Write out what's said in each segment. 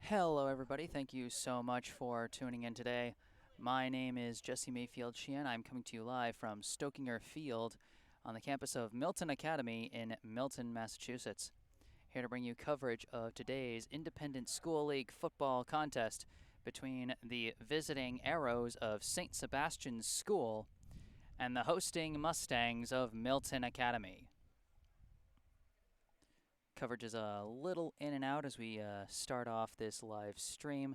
Hello, everybody. Thank you so much for tuning in today. My name is Jesse Mayfield Sheehan. I'm coming to you live from Stokinger Field on the campus of Milton Academy in Milton, Massachusetts. Here to bring you coverage of today's Independent School League football contest between the visiting Arrows of St. Sebastian's School and the hosting Mustangs of Milton Academy. Coverage is a little in and out as we start off this live stream.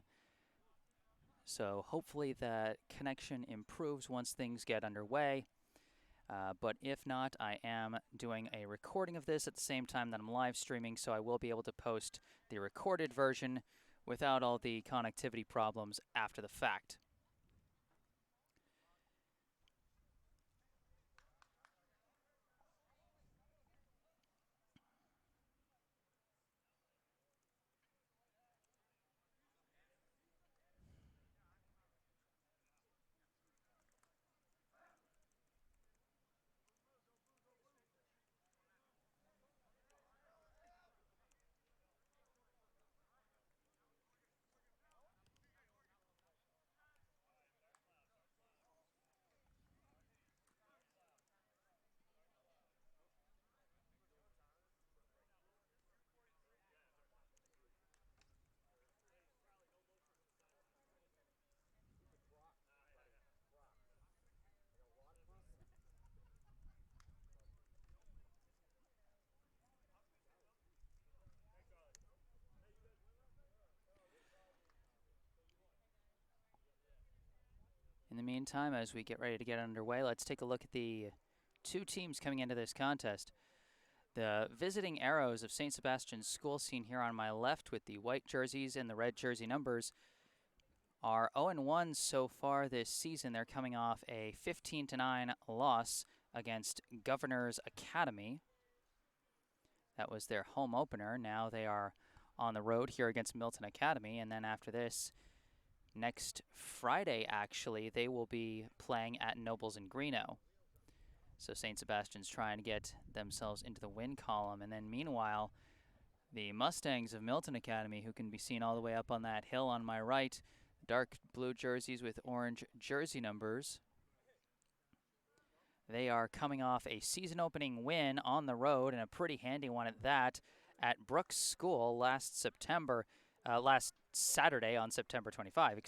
So hopefully that connection improves once things get underway. But if not, I am doing a recording of this at the same time that I'm live streaming, so I will be able to post the recorded version without all the connectivity problems after the fact. In the meantime, as we get ready to get underway, let's take a look at the two teams coming into this contest. The visiting Arrows of St. Sebastian's School, seen here on my left with the white jerseys and the red jersey numbers, are 0-1 so far this season. They're coming off a 15-9 loss against Governor's Academy. That was their home opener. Now they are on the road here against Milton Academy, and then after this, next Friday, actually, they will be playing at Nobles and Greeno. So St. Sebastian's trying to get themselves into the win column. And then meanwhile, the Mustangs of Milton Academy, who can be seen all the way up on that hill on my right, dark blue jerseys with orange jersey numbers. They are coming off a season-opening win on the road, and a pretty handy one at that, at Brooks School last Saturday on September 25,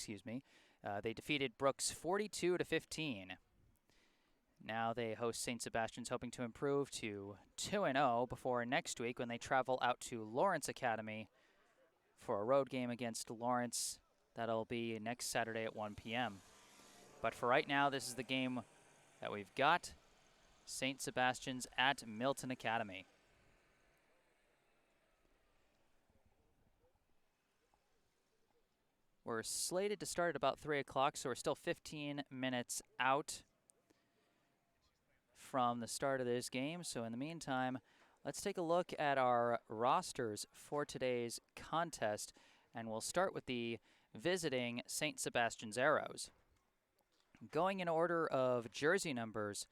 they defeated Brooks 42-15. Now they host St. Sebastian's, hoping to improve to 2-0 before next week when they travel out to Lawrence Academy for a road game against Lawrence. That'll be next Saturday at 1 p.m. But for right now, this is the game that we've got. St. Sebastian's at Milton Academy. We're slated to start at about 3 o'clock, so we're still 15 minutes out from the start of this game. So in the meantime, let's take a look at our rosters for today's contest, and we'll start with the visiting St. Sebastian's Arrows. Going in order of jersey numbers,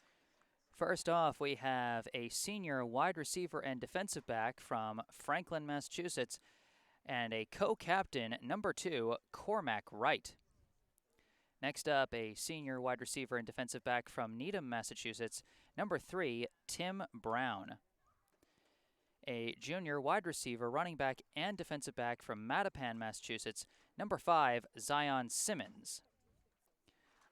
first off, we have a senior wide receiver and defensive back from Franklin, Massachusetts, and a co-captain, number 2, Cormac Wright. Next up, a senior wide receiver and defensive back from Needham, Massachusetts, number 3, Tim Brown. A junior wide receiver, running back, and defensive back from Mattapan, Massachusetts, number 5, Zion Simmons.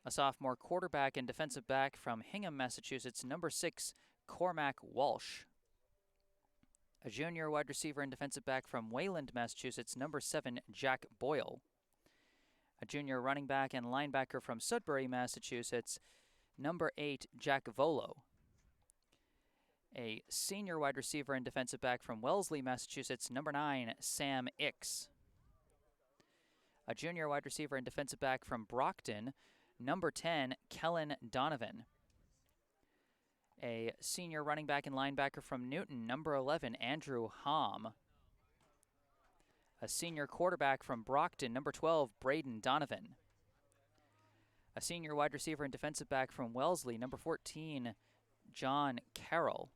A sophomore quarterback and defensive back from Hingham, Massachusetts, number 6, Cormac Walsh. A junior wide receiver and defensive back from Wayland, Massachusetts, number 7, Jack Boyle. A junior running back and linebacker from Sudbury, Massachusetts, number 8, Jack Volo. A senior wide receiver and defensive back from Wellesley, Massachusetts, number 9, Sam Ix. A junior wide receiver and defensive back from Brockton, number 10, Kellen Donovan. A senior running back and linebacker from Newton, number 11, Andrew Hom. A senior quarterback from Brockton, number 12, Braden Donovan. A senior wide receiver and defensive back from Wellesley, number 14, John Carroll.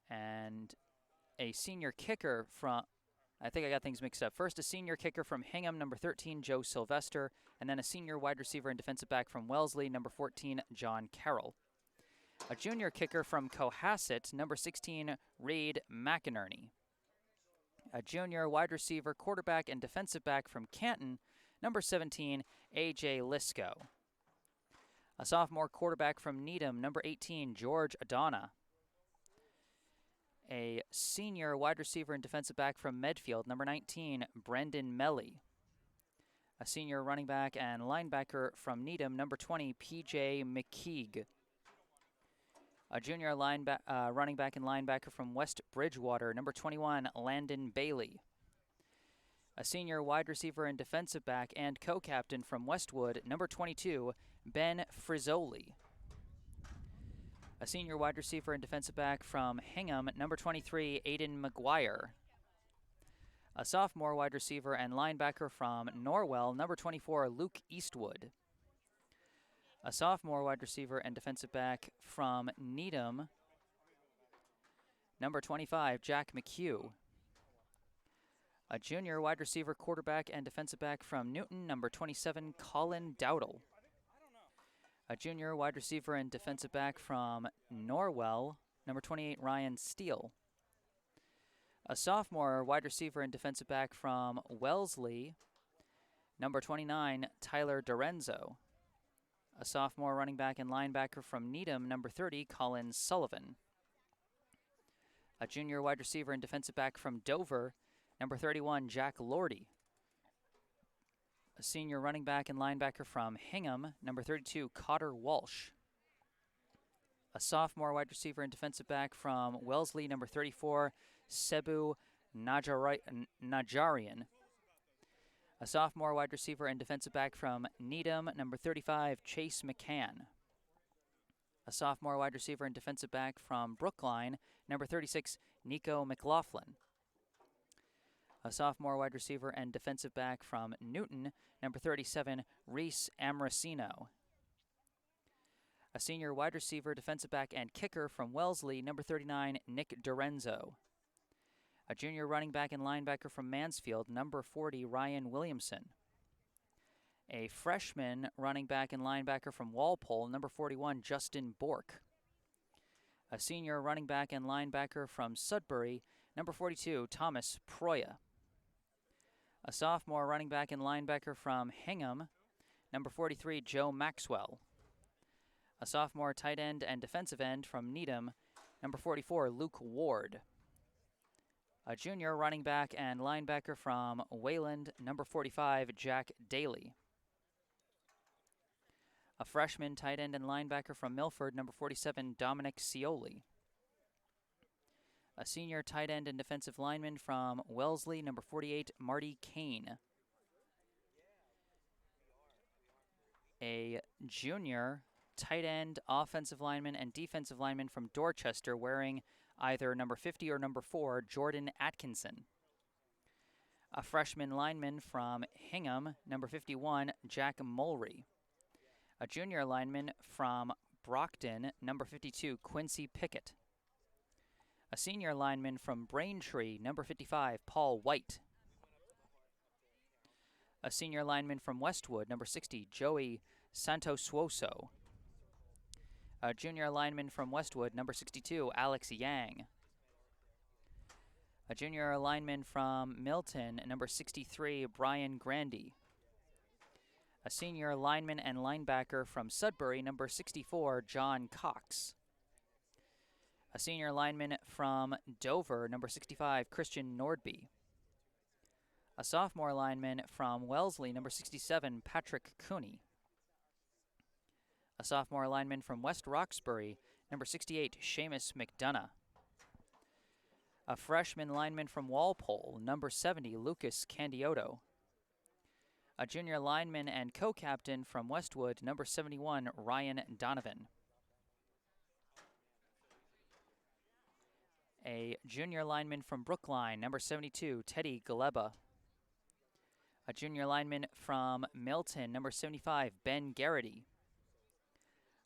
And a senior kicker from I think I got things mixed up. First, a senior kicker from Hingham, number 13, Joe Sylvester, and then a senior wide receiver and defensive back from Wellesley, number 14, John Carroll. A junior kicker from Cohasset, number 16, Reed McInerney. A junior wide receiver, quarterback, and defensive back from Canton, number 17, A.J. Lisco. A sophomore quarterback from Needham, number 18, George Adana. A senior wide receiver and defensive back from Medfield, number 19, Brendan Melly. A senior running back and linebacker from Needham, number 20, P.J. McKeague. A junior running back and linebacker from West Bridgewater, number 21, Landon Bailey. A senior wide receiver and defensive back and co-captain from Westwood, number 22, Ben Frizzoli. A senior wide receiver and defensive back from Hingham, number 23, Aiden McGuire. A sophomore wide receiver and linebacker from Norwell, number 24, Luke Eastwood. A sophomore wide receiver and defensive back from Needham, number 25, Jack McHugh. A junior wide receiver, quarterback, and defensive back from Newton, number 27, Colin Dowdle. A junior wide receiver and defensive back from Norwell, number 28, Ryan Steele. A sophomore wide receiver and defensive back from Wellesley, number 29, Tyler Dorenzo. A sophomore running back and linebacker from Needham, number 30, Colin Sullivan. A junior wide receiver and defensive back from Dover, number 31, Jack Lordy. A senior running back and linebacker from Hingham, number 32, Cotter Walsh. A sophomore wide receiver and defensive back from Wellesley, number 34, Sebu Najarian. A sophomore wide receiver and defensive back from Needham, number 35, Chase McCann. A sophomore wide receiver and defensive back from Brookline, number 36, Nico McLaughlin. A sophomore wide receiver and defensive back from Newton, number 37, Reese Amorosino. A senior wide receiver, defensive back, and kicker from Wellesley, number 39, Nick Dorenzo. A junior running back and linebacker from Mansfield, number 40, Ryan Williamson. A freshman running back and linebacker from Walpole, number 41, Justin Bork. A senior running back and linebacker from Sudbury, number 42, Thomas Proya. A sophomore running back and linebacker from Hingham, number 43, Joe Maxwell. A sophomore tight end and defensive end from Needham, number 44, Luke Ward. A junior running back and linebacker from Wayland, number 45, Jack Daly. A freshman tight end and linebacker from Milford, number 47, Dominic Scioli. A senior tight end and defensive lineman from Wellesley, number 48, Marty Kane. A junior tight end, offensive lineman, and defensive lineman from Dorchester wearing either number 50 or number 4, Jordan Atkinson. A freshman lineman from Hingham, number 51, Jack Mulry. A junior lineman from Brockton, number 52, Quincy Pickett. A senior lineman from Braintree, number 55, Paul White. A senior lineman from Westwood, number 60, Joey Santosuoso. A junior lineman from Westwood, number 62, Alex Yang. A junior lineman from Milton, number 63, Brian Grandy. A senior lineman and linebacker from Sudbury, number 64, John Cox. A senior lineman from Dover, number 65, Christian Nordby. A sophomore lineman from Wellesley, number 67, Patrick Cooney. A sophomore lineman from West Roxbury, number 68, Seamus McDonough. A freshman lineman from Walpole, number 70, Lucas Candioto. A junior lineman and co-captain from Westwood, number 71, Ryan Donovan. A junior lineman from Brookline, number 72, Teddy Galeba. A junior lineman from Milton, number 75, Ben Garrity.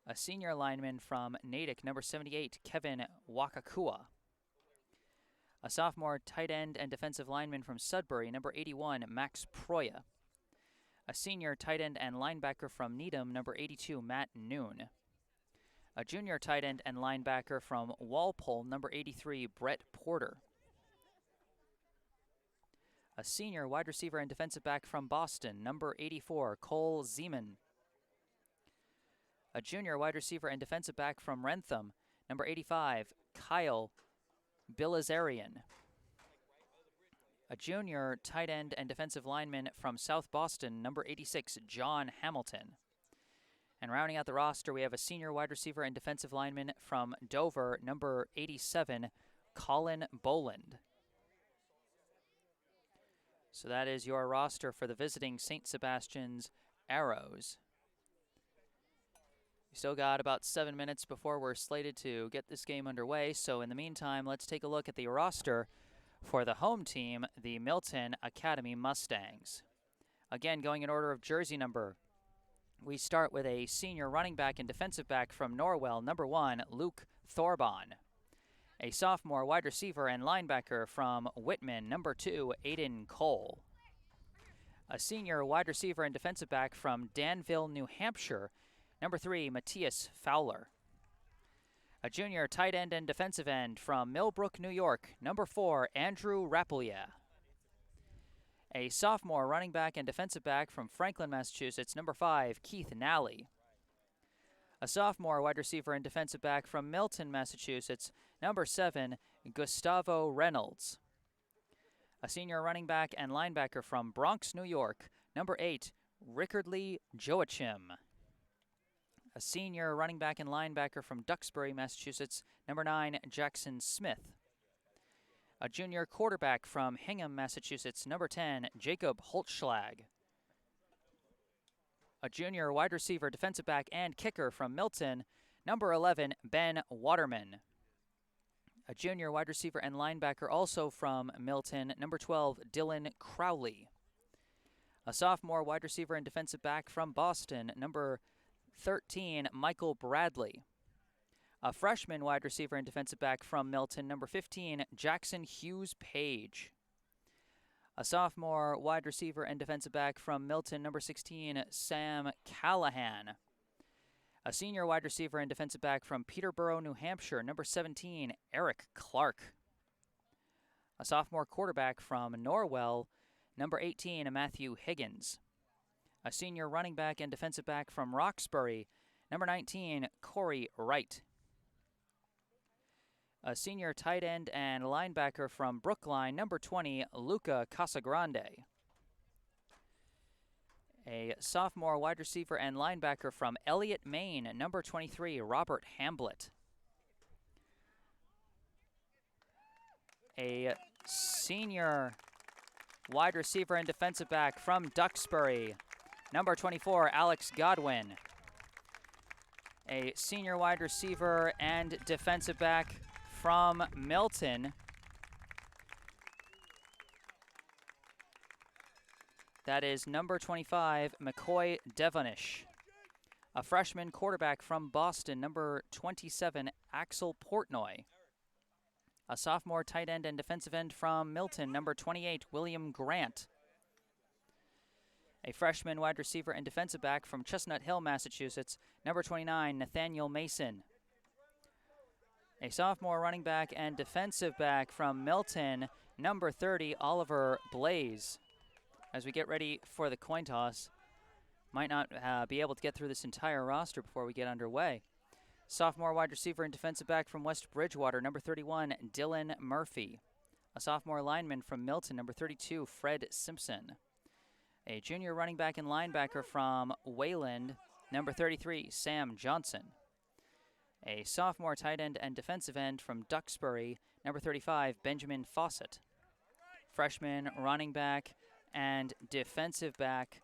A senior lineman from Natick, number 78, Kevin Wakakua. A sophomore tight end and defensive lineman from Sudbury, number 81, Max Proya. A senior tight end and linebacker from Needham, number 82, Matt Noon. A junior tight end and linebacker from Walpole, number 83, Brett Porter. A senior wide receiver and defensive back from Boston, number 84, Cole Zeman. A junior wide receiver and defensive back from Rentham, number 85, Kyle Bilazarian. A junior tight end and defensive lineman from South Boston, number 86, John Hamilton. And rounding out the roster, we have a senior wide receiver and defensive lineman from Dover, number 87, Colin Boland. So that is your roster for the visiting St. Sebastian's Arrows. We still got about 7 minutes before we're slated to get this game underway, so in the meantime, let's take a look at the roster for the home team, the Milton Academy Mustangs. Again, going in order of jersey number, we start with a senior running back and defensive back from Norwell, number 1, Luke Thorbon. A sophomore wide receiver and linebacker from Whitman, number 2, Aiden Cole. A senior wide receiver and defensive back from Danville, New Hampshire, number 3, Matthias Fowler. A junior tight end and defensive end from Millbrook, New York, number 4, Andrew Rappelia. A sophomore running back and defensive back from Franklin, Massachusetts, number 5, Keith Nally. A sophomore wide receiver and defensive back from Milton, Massachusetts, number 7, Gustavo Reynolds. A senior running back and linebacker from Bronx, New York, number 8, Rickardly Joachim. A senior running back and linebacker from Duxbury, Massachusetts, number 9, Jackson Smith. A junior quarterback from Hingham, Massachusetts, number 10, Jacob Holtschlag. A junior wide receiver, defensive back, and kicker from Milton, number 11, Ben Waterman. A junior wide receiver and linebacker also from Milton, number 12, Dylan Crowley. A sophomore wide receiver and defensive back from Boston, number 13, Michael Bradley. A freshman wide receiver and defensive back from Milton, number 15, Jackson Hughes Page. A sophomore wide receiver and defensive back from Milton, number 16, Sam Callahan. A senior wide receiver and defensive back from Peterborough, New Hampshire, number 17, Eric Clark. A sophomore quarterback from Norwell, number 18, Matthew Higgins. A senior running back and defensive back from Roxbury, number 19, Corey Wright. A senior tight end and linebacker from Brookline, number 20, Luca Casagrande. A sophomore wide receiver and linebacker from Elliott, Maine, number 23, Robert Hamblett. A senior wide receiver and defensive back from Duxbury, number 24, Alex Godwin. A senior wide receiver and defensive back from Milton, that is number 25, McCoy Devonish. A freshman quarterback from Boston, number 27, Axel Portnoy. A sophomore tight end and defensive end from Milton, number 28, William Grant. A freshman wide receiver and defensive back from Chestnut Hill, Massachusetts, number 29, Nathaniel Mason. A sophomore running back and defensive back from Milton, number 30, Oliver Blaze. As we get ready for the coin toss, might not be able to get through this entire roster before we get underway. Sophomore wide receiver and defensive back from West Bridgewater, number 31, Dylan Murphy. A sophomore lineman from Milton, number 32, Fred Simpson. A junior running back and linebacker from Wayland, number 33, Sam Johnson. A sophomore tight end and defensive end from Duxbury, number 35, Benjamin Fawcett. Freshman running back and defensive back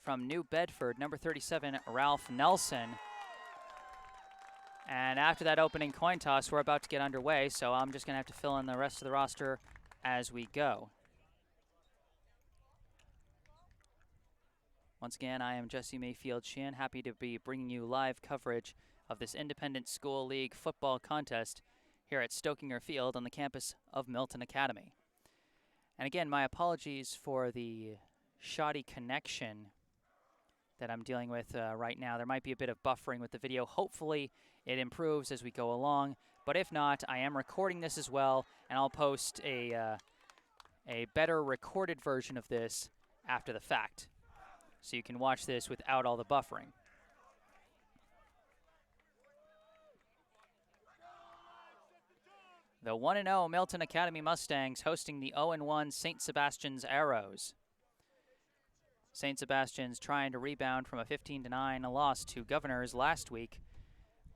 from New Bedford, number 37, Ralph Nelson. And after that opening coin toss, we're about to get underway, so I'm just going to have to fill in the rest of the roster as we go. Once again, I am Jesse Mayfield Sheehan, happy to be bringing you live coverage of this Independent School League football contest here at Stokinger Field on the campus of Milton Academy. And again, my apologies for the shoddy connection that I'm dealing with right now. There might be a bit of buffering with the video. Hopefully it improves as we go along, but if not, I am recording this as well, and I'll post a better recorded version of this after the fact, so you can watch this without all the buffering. The 1-0 Milton Academy Mustangs hosting the 0-1 St. Sebastian's Arrows. St. Sebastian's trying to rebound from a 15-9 loss to Governors last week,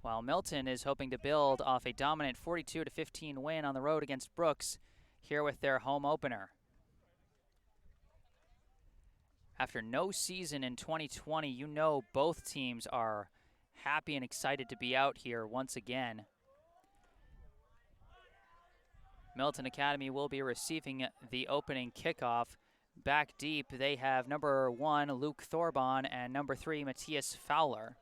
while Milton is hoping to build off a dominant 42-15 win on the road against Brooks here with their home opener. After no season in 2020, you know both teams are happy and excited to be out here once again. Milton Academy will be receiving the opening kickoff. Back deep, they have number 1, Luke Thorbon, and number 3, Matthias Fowler.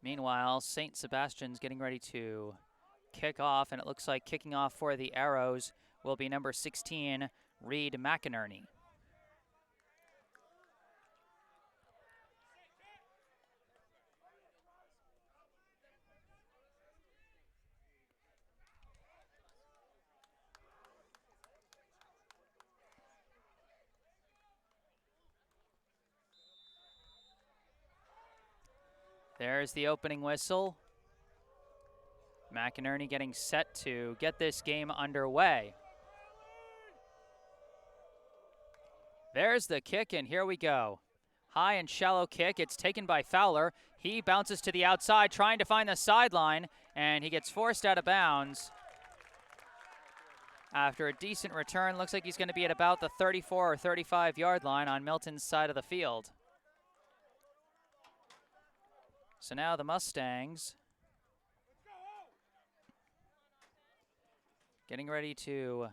Meanwhile, St. Sebastian's getting ready to kick off, and it looks like kicking off for the Arrows will be number 16, Reed McInerney. There's the opening whistle. McInerney getting set to get this game underway. There's the kick, and here we go. High and shallow kick. It's taken by Fowler. He bounces to the outside, trying to find the sideline, and he gets forced out of bounds. After a decent return, looks like he's going to be at about the 34 or 35-yard line on Milton's side of the field. So now the Mustangs getting ready to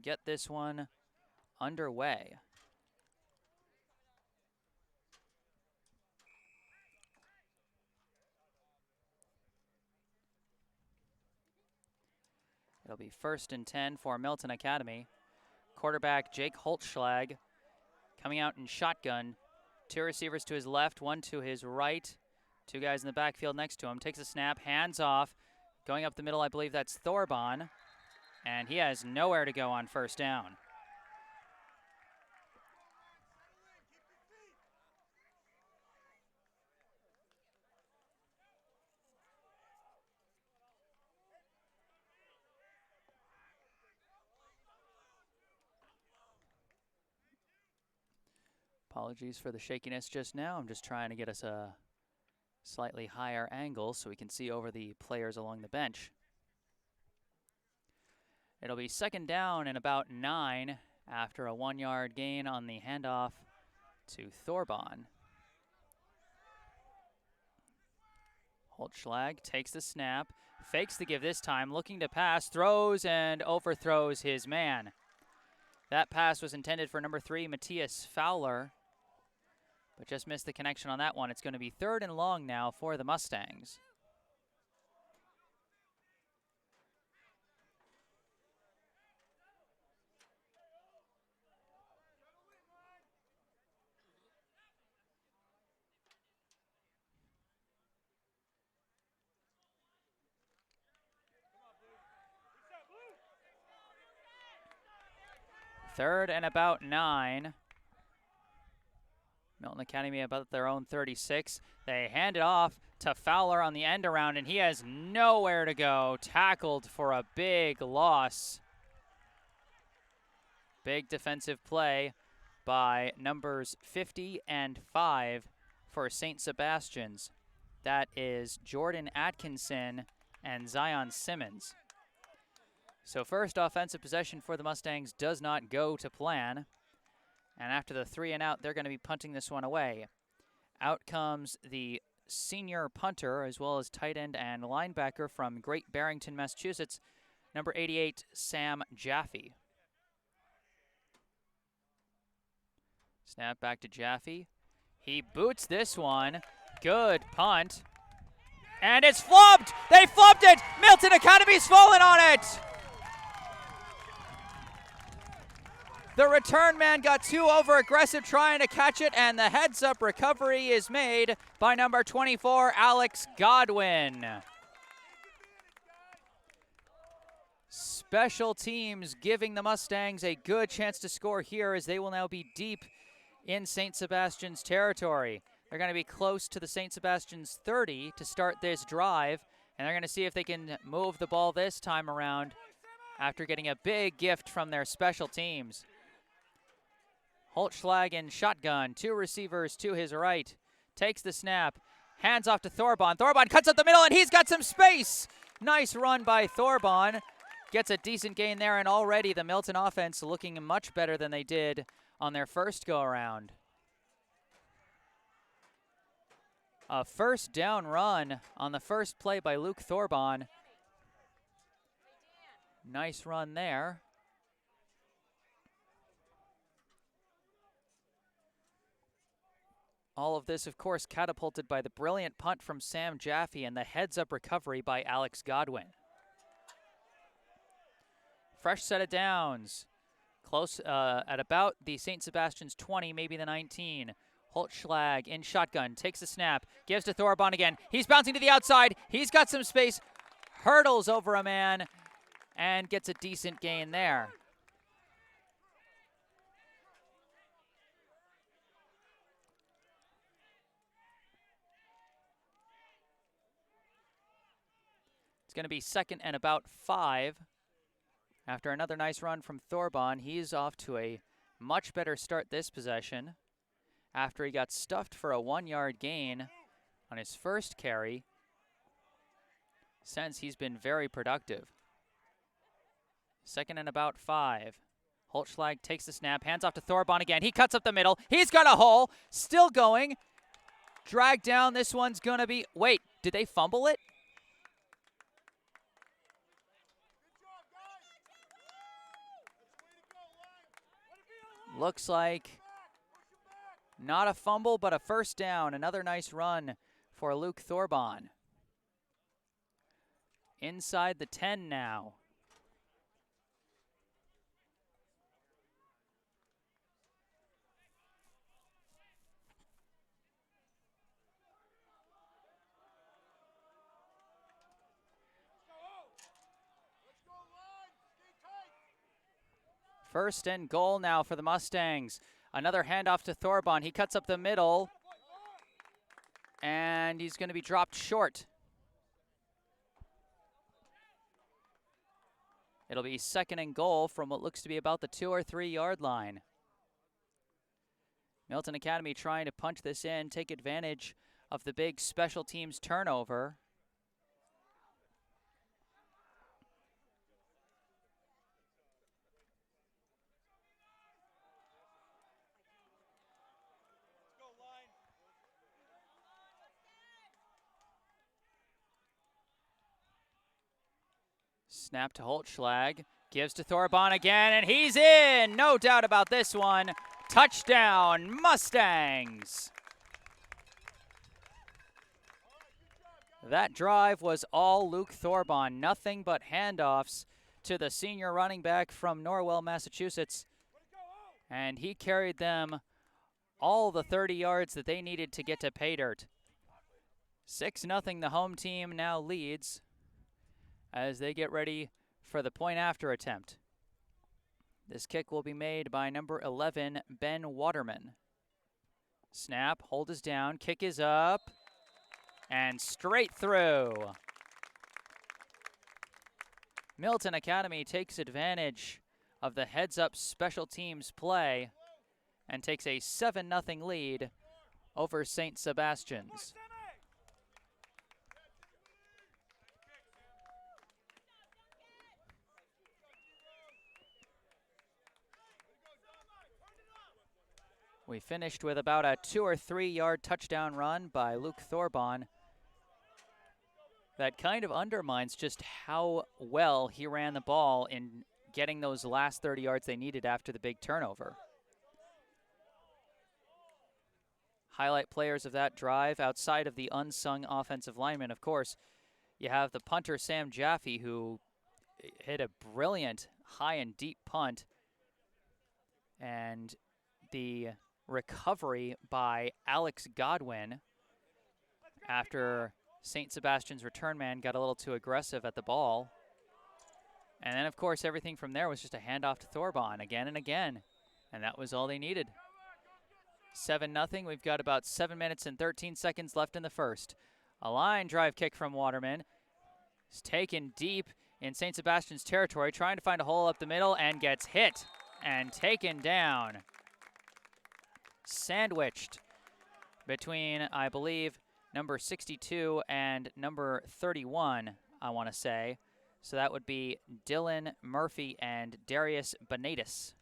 get this one underway. It'll be 1st and 10 for Milton Academy. Quarterback Jake Holtschlag coming out in shotgun. 2 receivers to his left, 1 to his right. 2 guys in the backfield next to him. Takes a snap, hands off. Going up the middle, I believe that's Thorbon. And he has nowhere to go on 1st down. Apologies for the shakiness just now. I'm just trying to get us a slightly higher angle so we can see over the players along the bench. It'll be 2nd down and about 9 after a 1-yard gain on the handoff to Thorbon. Holtschlag takes the snap, fakes the give this time, looking to pass, throws and overthrows his man. That pass was intended for number 3, Matthias Fowler, but just missed the connection on that one. It's going to be 3rd and long now for the Mustangs. Third and about 9. Milton Academy about their own 36. They hand it off to Fowler on the end around, and he has nowhere to go. Tackled for a big loss. Big defensive play by numbers 50 and 5 for St. Sebastian's. That is Jordan Atkinson and Zion Simmons. So first offensive possession for the Mustangs does not go to plan. And after the 3 and out, they're going to be punting this one away. Out comes the senior punter, as well as tight end and linebacker from Great Barrington, Massachusetts, number 88, Sam Jaffe. Snap back to Jaffe. He boots this one, Good punt. And it's flopped! They flopped it! Milton Academy's fallen on it! The return man got too over-aggressive trying to catch it, and the heads-up recovery is made by number 24, Alex Godwin. Special teams giving the Mustangs a good chance to score here, as they will now be deep in St. Sebastian's territory. They're going to be close to the St. Sebastian's 30 to start this drive, and they're going to see if they can move the ball this time around after getting a big gift from their special teams. Holtschlag in shotgun, 2 receivers to his right, takes the snap, hands off to Thorbon. Thorbon cuts up the middle, and he's got some space. Nice run by Thorbon. Gets a decent gain there, and already the Milton offense looking much better than they did on their first go-around. A first down run on the first play by Luke Thorbon. Nice run there. All of this, of course, catapulted by the brilliant punt from Sam Jaffe and the heads-up recovery by Alex Godwin. Fresh set of downs. Close at about the St. Sebastian's 20, maybe the 19. Holtschlag in shotgun, takes the snap, gives to Thorbon again. He's bouncing to the outside. He's got some space, hurdles over a man, and gets a decent gain there. It's going to be 2nd and about 5. After another nice run from Thorbon, he's off to a much better start this possession after he got stuffed for a 1-yard gain on his first carry. Since he's been very productive. 2nd and about 5. Holtschlag takes the snap, hands off to Thorbon again. He cuts up the middle. He's got a hole. Still going. Dragged down. This one's going to be... Wait, did they fumble it? Looks like not a fumble, but a first down. Another nice run for Luke Thorbon. Inside the 10 now. First and goal now for the Mustangs. Another handoff to Thorbon. He cuts up the middle, and he's going to be dropped short. It'll be 2nd and goal from what looks to be about the 2 or 3 yard line. Milton Academy trying to punch this in, take advantage of the big special teams turnover. Snap to Holtschlag, gives to Thorbon again, and he's in! No doubt about this one. Touchdown, Mustangs! That drive was all Luke Thorbon. Nothing but handoffs to the senior running back from Norwell, Massachusetts. And he carried them all the 30 yards that they needed to get to pay dirt. 6-0, the home team now leads as they get ready for the point after attempt. This kick will be made by number 11, Ben Waterman. Snap, hold is down, kick is up, and straight through. Milton Academy takes advantage of the heads-up special teams play and takes a 7-0 lead over St. Sebastian's. We finished with about a 2 or 3 yard touchdown run by Luke Thorbon. That kind of undermines just how well he ran the ball in getting those last 30 yards they needed after the big turnover. highlight players of that drive outside of the unsung offensive lineman. Of course, you have the punter, Sam Jaffe, who hit a brilliant high and deep punt. And the recovery by Alex Godwin after St. Sebastian's return man got a little too aggressive at the ball. And then, of course, everything from there was just a handoff to Thorbon again and again. And that was all they needed. 7-0. We've got about 7 minutes and 13 seconds left in the first. A line drive kick from Waterman. It's taken deep in St. Sebastian's territory, trying to find a hole up the middle, and gets hit and taken down. Sandwiched between, I believe, number 62 and number 31, I want to say. So that would be Dylan Murphy and Darius Benitez.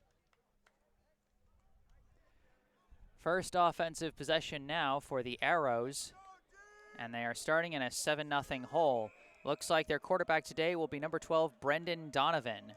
First offensive possession now for the Arrows, and they are starting in a 7-0 hole. Looks like their quarterback today will be number 12, Brendan Donovan.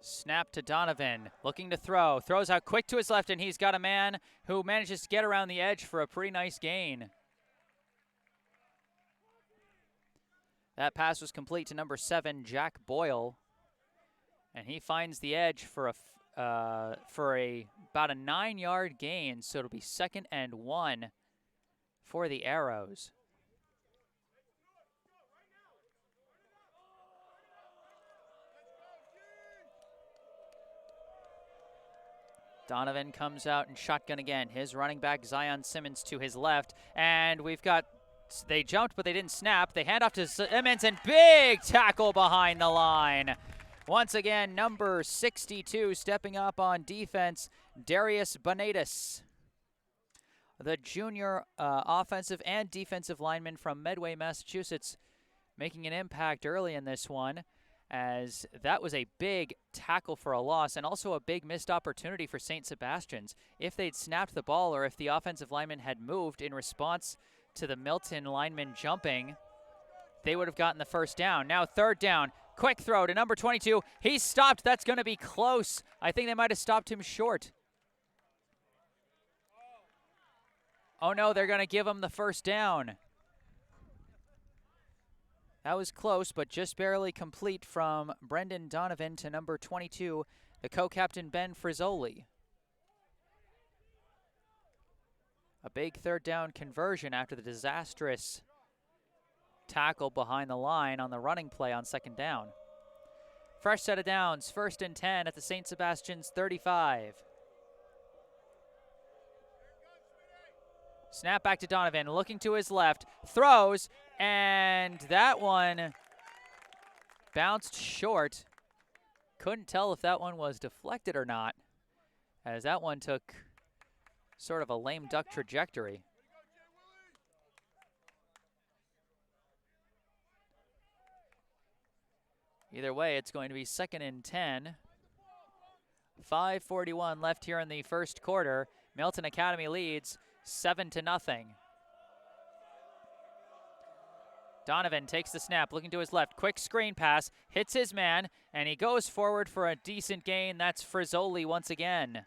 Snap to Donovan, looking to throw. Throws out quick to his left, and he's got a man who manages to get around the edge for a pretty nice gain. That pass was complete to number 7, Jack Boyle. And he finds the edge for about a 9-yard gain, so it'll be 2nd and 1 for the Arrows. Donovan comes out and shotgun again. His running back, Zion Simmons, to his left. And we've got, they jumped, but they didn't snap. They hand off to Simmons, and big tackle behind the line. Once again, number 62 stepping up on defense, Darius Benitez. The junior offensive and defensive lineman from Medway, Massachusetts, making an impact early in this one, as that was a big tackle for a loss and also a big missed opportunity for St. Sebastian's. If they'd snapped the ball, or if the offensive lineman had moved in response to the Milton lineman jumping, they would have gotten the first down. Now 3rd down, quick throw to number 22. He's stopped. That's going to be close. I think they might have stopped him short. Oh no, they're going to give him the first down. That was close, but just barely complete from Brendan Donovan to number 22, the co-captain Ben Frizzoli. A big 3rd down conversion after the disastrous tackle behind the line on the running play on 2nd down. Fresh set of downs, 1st and 10 at the St. Sebastian's 35. Snap back to Donovan, looking to his left, throws, and that one bounced short. Couldn't tell if that one was deflected or not, as that one took sort of a lame duck trajectory. Either way, it's going to be 2nd and 10. 5:41 left here in the first quarter. Milton Academy leads 7-0. Donovan takes the snap, looking to his left. Quick screen pass, hits his man, and he goes forward for a decent gain. That's Frizzoli once again.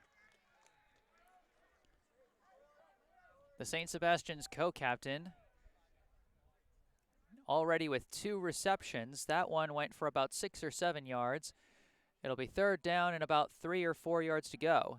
The St. Sebastian's co-captain already with 2 receptions. That one went for about 6 or 7 yards. It'll be 3rd down and about 3 or 4 yards to go.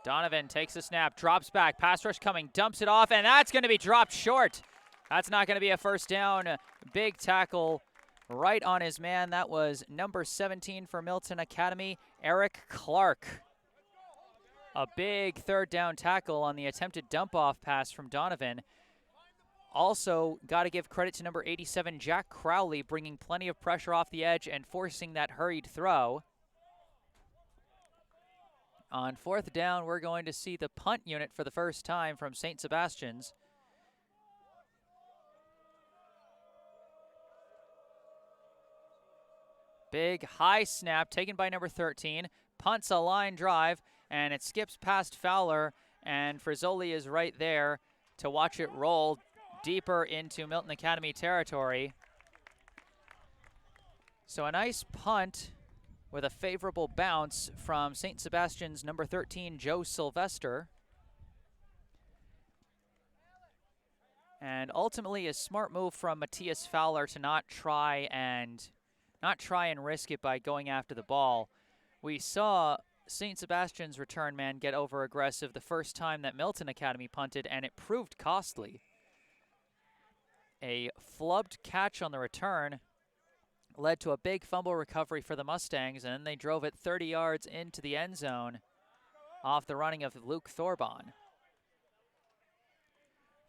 Donovan takes the snap, drops back, pass rush coming, dumps it off, and that's going to be dropped short. That's not going to be a first down. Big tackle right on his man. That was number 17 for Milton Academy, Eric Clark. A big 3rd down tackle on the attempted dump-off pass from Donovan. Also, got to give credit to number 87, Jack Crowley, bringing plenty of pressure off the edge and forcing that hurried throw. On 4th down, we're going to see the punt unit for the first time from St. Sebastian's. Big high snap taken by number 13. Punts a line drive, and it skips past Fowler, and Frizzoli is right there to watch it roll deeper into Milton Academy territory. So a nice punt with a favorable bounce from St. Sebastian's number 13, Joe Sylvester. And ultimately a smart move from Matthias Fowler to not try and risk it by going after the ball. We saw St. Sebastian's return man get over aggressive the first time that Milton Academy punted, and it proved costly. A flubbed catch on the return led to a big fumble recovery for the Mustangs, and then they drove it 30 yards into the end zone off the running of Luke Thorbon.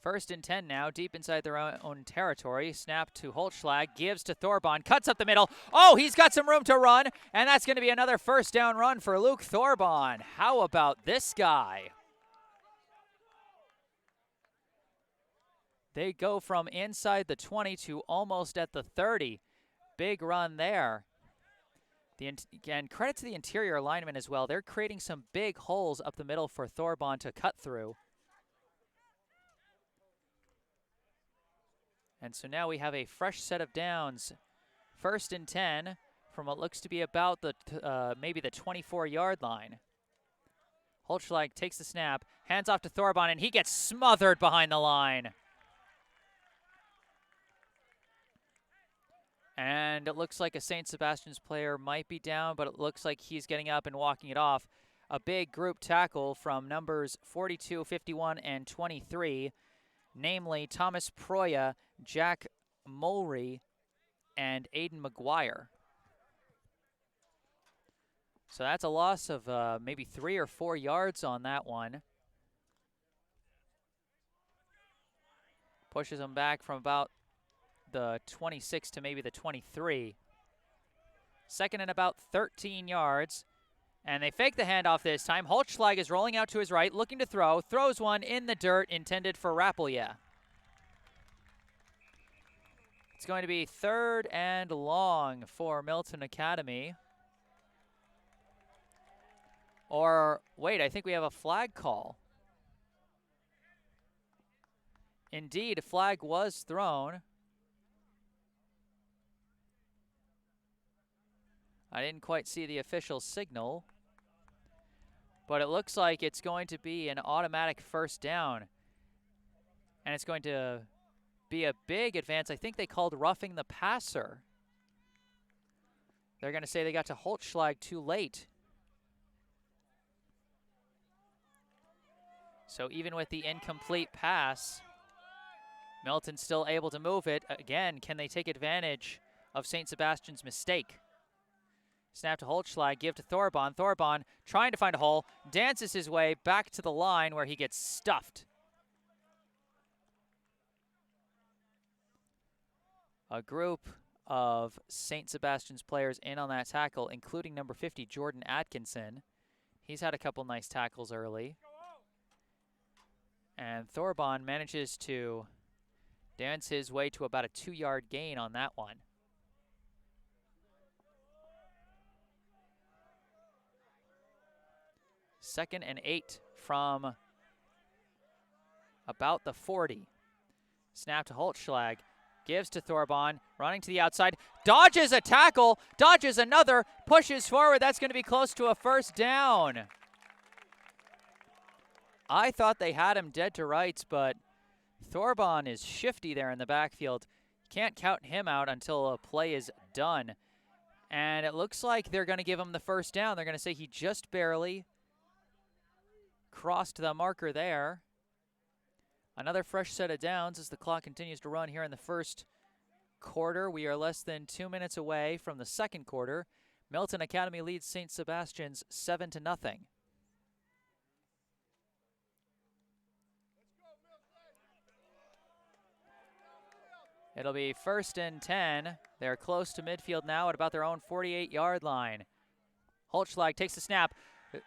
1st and 10 now, deep inside their own territory. Snap to Holtschlag, gives to Thorbon, cuts up the middle. Oh, he's got some room to run, and that's going to be another 1st down run for Luke Thorbon. How about this guy? They go from inside the 20 to almost at the 30. Big run there. Again, credit to the interior linemen as well. They're creating some big holes up the middle for Thorbon to cut through. And so now we have a fresh set of downs. 1st and 10 from what looks to be about the maybe the 24-yard line. Holtschlag takes the snap, hands off to Thorbon, and he gets smothered behind the line. And it looks like a St. Sebastian's player might be down, but it looks like he's getting up and walking it off. A big group tackle from numbers 42, 51, and 23, namely Thomas Proya, Jack Mulry, and Aiden McGuire. So that's a loss of maybe 3 or 4 yards on that one. Pushes him back from about the 26 to maybe the 23. 2nd and about 13 yards. And they fake the handoff this time. Holtschlag is rolling out to his right, looking to throw. Throws one in the dirt, intended for Rappelia. It's going to be 3rd and long for Milton Academy. Or, wait, I think we have a flag call. Indeed, a flag was thrown. I didn't quite see the official signal, but it looks like it's going to be an automatic 1st down, and it's going to be a big advance. I think they called roughing the passer. They're going to say they got to Holtschlag too late. So even with the incomplete pass, Milton's still able to move it. Again, can they take advantage of St. Sebastian's mistake? Snap to Holtschlag, give to Thorbon. Thorbon trying to find a hole, dances his way back to the line where he gets stuffed. A group of St. Sebastian's players in on that tackle, including number 50, Jordan Atkinson. He's had a couple nice tackles early. And Thorbon manages to dance his way to about a 2-yard gain on that one. Second and 8 from about the 40. Snap to Holtschlag. Gives to Thorbon, running to the outside. Dodges a tackle, dodges another, pushes forward. That's going to be close to a 1st down. I thought they had him dead to rights, but Thorbon is shifty there in the backfield. Can't count him out until a play is done. And it looks like they're going to give him the 1st down. They're going to say he just barely crossed the marker there. Another fresh set of downs as the clock continues to run here in the 1st quarter. We are less than 2 minutes away from the 2nd quarter. Milton Academy leads St. Sebastian's 7-0. It'll be 1st and 10. They're close to midfield now at about their own 48-yard line. Holtschlag takes the snap.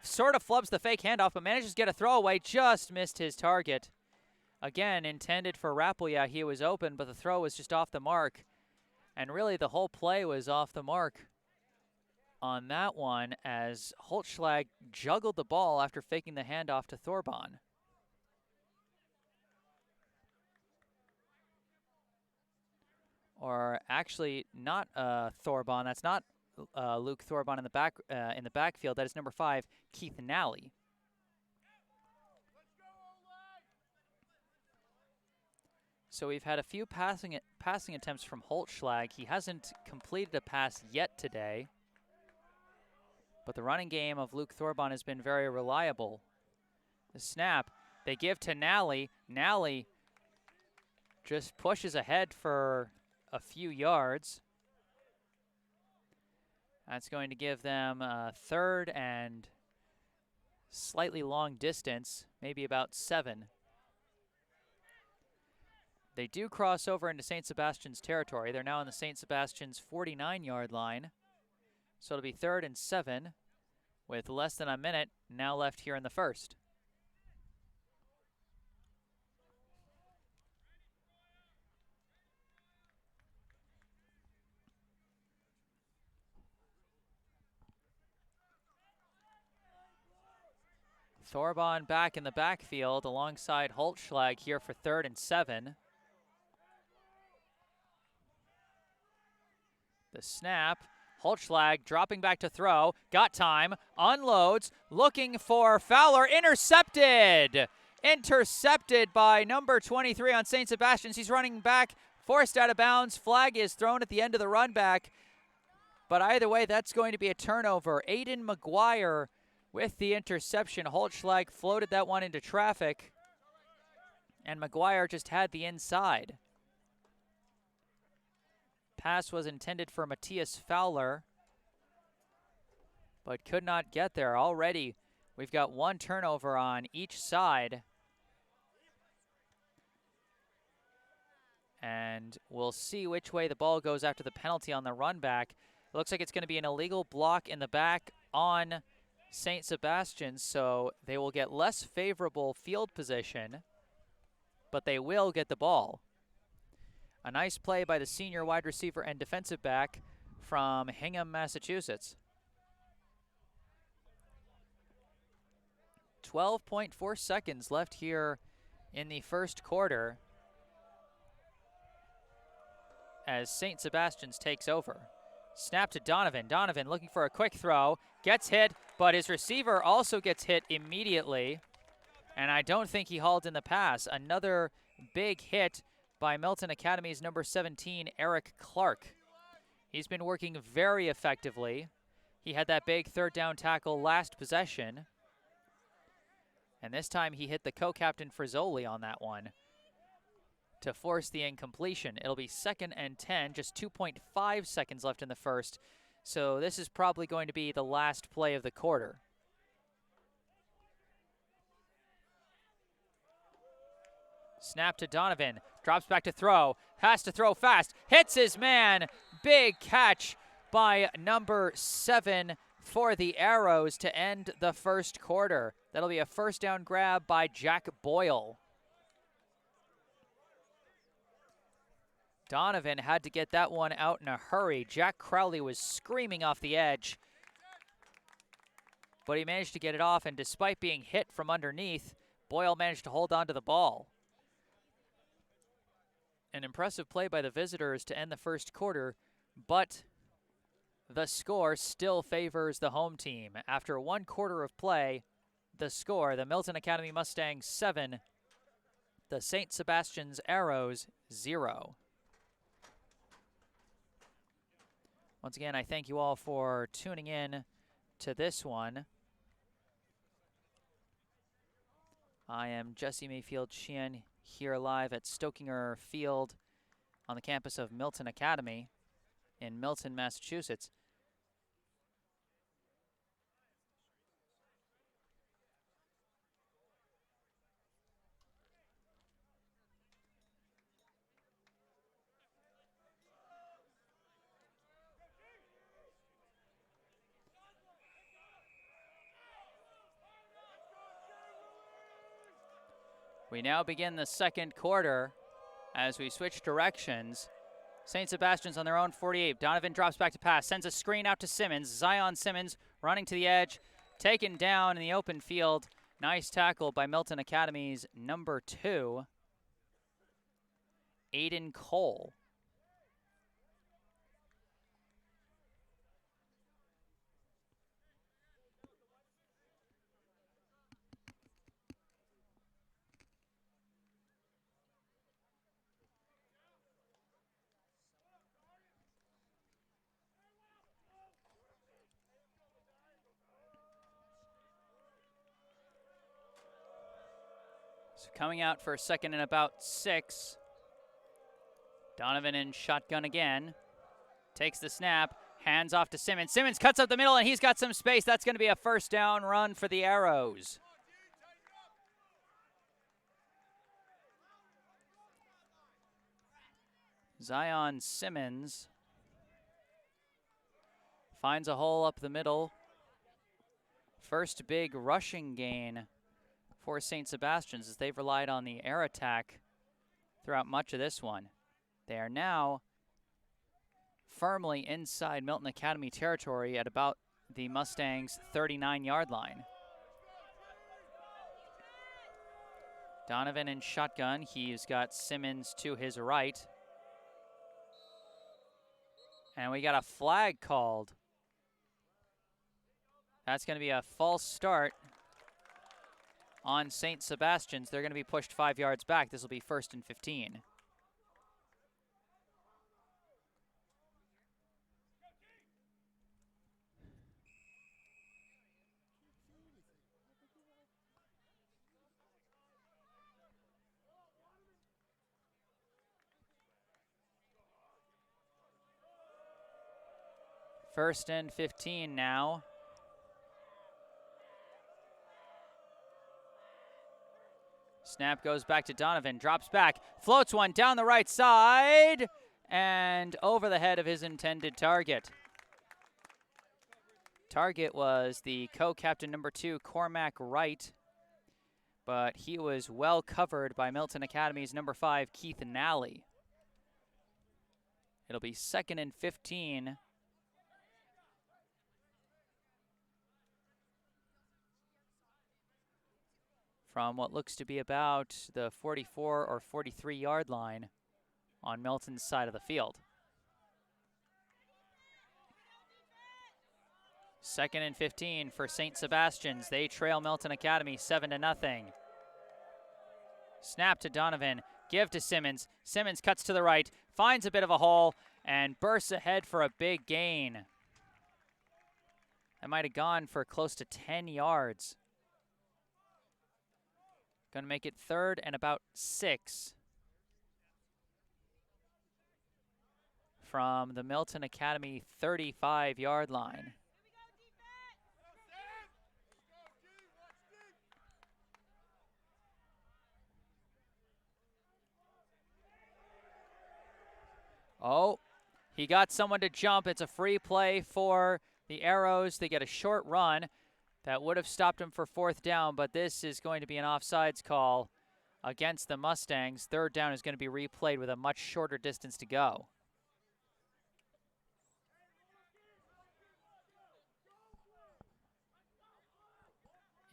Sort of flubs the fake handoff, but manages to get a throwaway. Just missed his target. Again, intended for Rappleyah. He was open, but the throw was just off the mark. And really, the whole play was off the mark on that one as Holtschlag juggled the ball after faking the handoff to Thorban. Or actually, not Thorban. That's not Luke Thorban in the backfield. That is number 5, Keith Nally. So we've had a few passing attempts from Holtschlag. He hasn't completed a pass yet today. But the running game of Luke Thorban has been very reliable. The snap, they give to Nally. Nally just pushes ahead for a few yards. That's going to give them a third and slightly long distance, maybe about 7. They do cross over into St. Sebastian's territory. They're now on the St. Sebastian's 49-yard line. So it'll be 3rd and 7 with less than a minute now left here in the first. Thorban back in the backfield alongside Holtschlag here for 3rd and 7. The snap, Holtschlag dropping back to throw, got time, unloads, looking for Fowler, intercepted! Intercepted by number 23 on St. Sebastian's. He's running back, forced out of bounds. Flag is thrown at the end of the run back. But either way, that's going to be a turnover. Aiden McGuire with the interception. Holtschlag floated that one into traffic, and McGuire just had the inside. Pass was intended for Matthias Fowler, but could not get there. Already, we've got 1 turnover on each side. And we'll see which way the ball goes after the penalty on the run back. It looks like it's going to be an illegal block in the back on St. Sebastian, so they will get less favorable field position, but they will get the ball. A nice play by the senior wide receiver and defensive back from Hingham, Massachusetts. 12.4 seconds left here in the first quarter as St. Sebastian's takes over. Snap to Donovan. Donovan looking for a quick throw. Gets hit, but his receiver also gets hit immediately. And I don't think he hauled in the pass. Another big hit by Milton Academy's number 17, Eric Clark. He's been working very effectively. He had that big 3rd down tackle last possession. And this time he hit the co-captain Frizzoli on that one to force the incompletion. It'll be 2nd and 10, just 2.5 seconds left in the first. So this is probably going to be the last play of the quarter. Snap to Donovan, drops back to throw, has to throw fast, hits his man. Big catch by number 7 for the Arrows to end the first quarter. That'll be a 1st down grab by Jack Boyle. Donovan had to get that one out in a hurry. Jack Crowley was screaming off the edge, but he managed to get it off, and despite being hit from underneath, Boyle managed to hold on to the ball. An impressive play by the visitors to end the first quarter, but the score still favors the home team. After 1 quarter of play, the score, the Milton Academy Mustangs 7, the St. Sebastian's Arrows 0. Once again, I thank you all for tuning in to this one. I am Jesse Mayfield Sheehan here live at Stokinger Field on the campus of Milton Academy in Milton, Massachusetts. We now begin the second quarter as we switch directions. St. Sebastian's on their own 48. Donovan drops back to pass, sends a screen out to Simmons. Zion Simmons running to the edge, taken down in the open field. Nice tackle by Milton Academy's number 2, Aiden Cole. So coming out for a second and about 6. Donovan in shotgun again. Takes the snap, hands off to Simmons. Simmons cuts up the middle, and he's got some space. That's going to be a first down run for the Arrows. Zion Simmons finds a hole up the middle. First big rushing gain for St. Sebastian's as they've relied on the air attack throughout much of this one. They are now firmly inside Milton Academy territory at about the Mustangs' 39-yard line. Donovan in shotgun. He's got Simmons to his right. And we got a flag called. That's going to be a false start on St. Sebastian's. They're going to be pushed 5 yards back. This will be 1st and 15. First and 15 now. Snap goes back to Donovan, drops back, floats one down the right side, and over the head of his intended target. Target was the co-captain number 2, Cormac Wright, but he was well covered by Milton Academy's number 5, Keith Nally. It'll be 2nd and 15. From what looks to be about the 44 or 43-yard line on Milton's side of the field. 2nd and 15 for St. Sebastian's. They trail Milton Academy 7-0. Snap to Donovan, give to Simmons. Simmons cuts to the right, finds a bit of a hole, and bursts ahead for a big gain. That might have gone for close to 10 yards. Going to make it 3rd and about 6 from the Milton Academy 35-yard line. Oh, he got someone to jump. It's a free play for the Arrows. They get a short run. That would have stopped him for 4th down, but this is going to be an offsides call against the Mustangs. 3rd down is going to be replayed with a much shorter distance to go.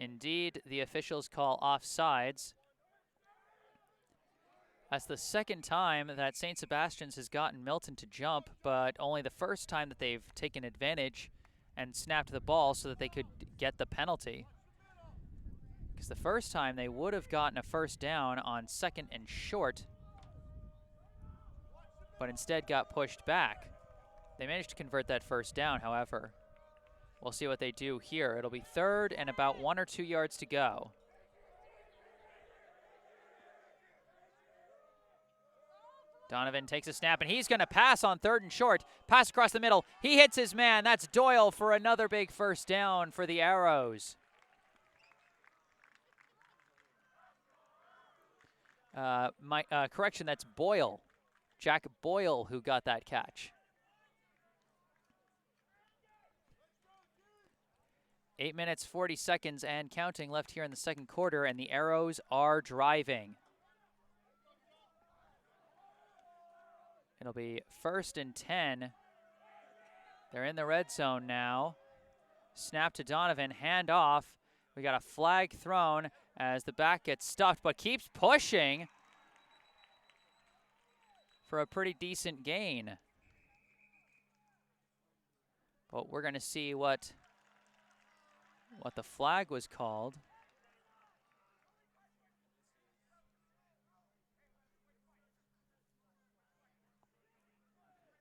Indeed, the officials call offsides. That's the 2nd time that St. Sebastian's has gotten Milton to jump, but only the 1st time that they've taken advantage and snapped the ball so that they could get the penalty. Because the 1st time they would have gotten a 1st down on 2nd and short, but instead got pushed back. They managed to convert that 1st down, however. We'll see what they do here. It'll be 3rd and about 1 or 2 yards to go. Donovan takes a snap, and he's going to pass on 3rd and short. Pass across the middle. He hits his man. That's Doyle for another big 1st down for the Arrows. Correction, that's Boyle. Jack Boyle who got that catch. 8 minutes, 40 seconds and counting left here in the second quarter, and the Arrows are driving. It'll be 1st and 10. They're in the red zone now. Snap to Donovan, hand off. We got a flag thrown as the back gets stuffed, but keeps pushing for a pretty decent gain. But we're going to see what the flag was called.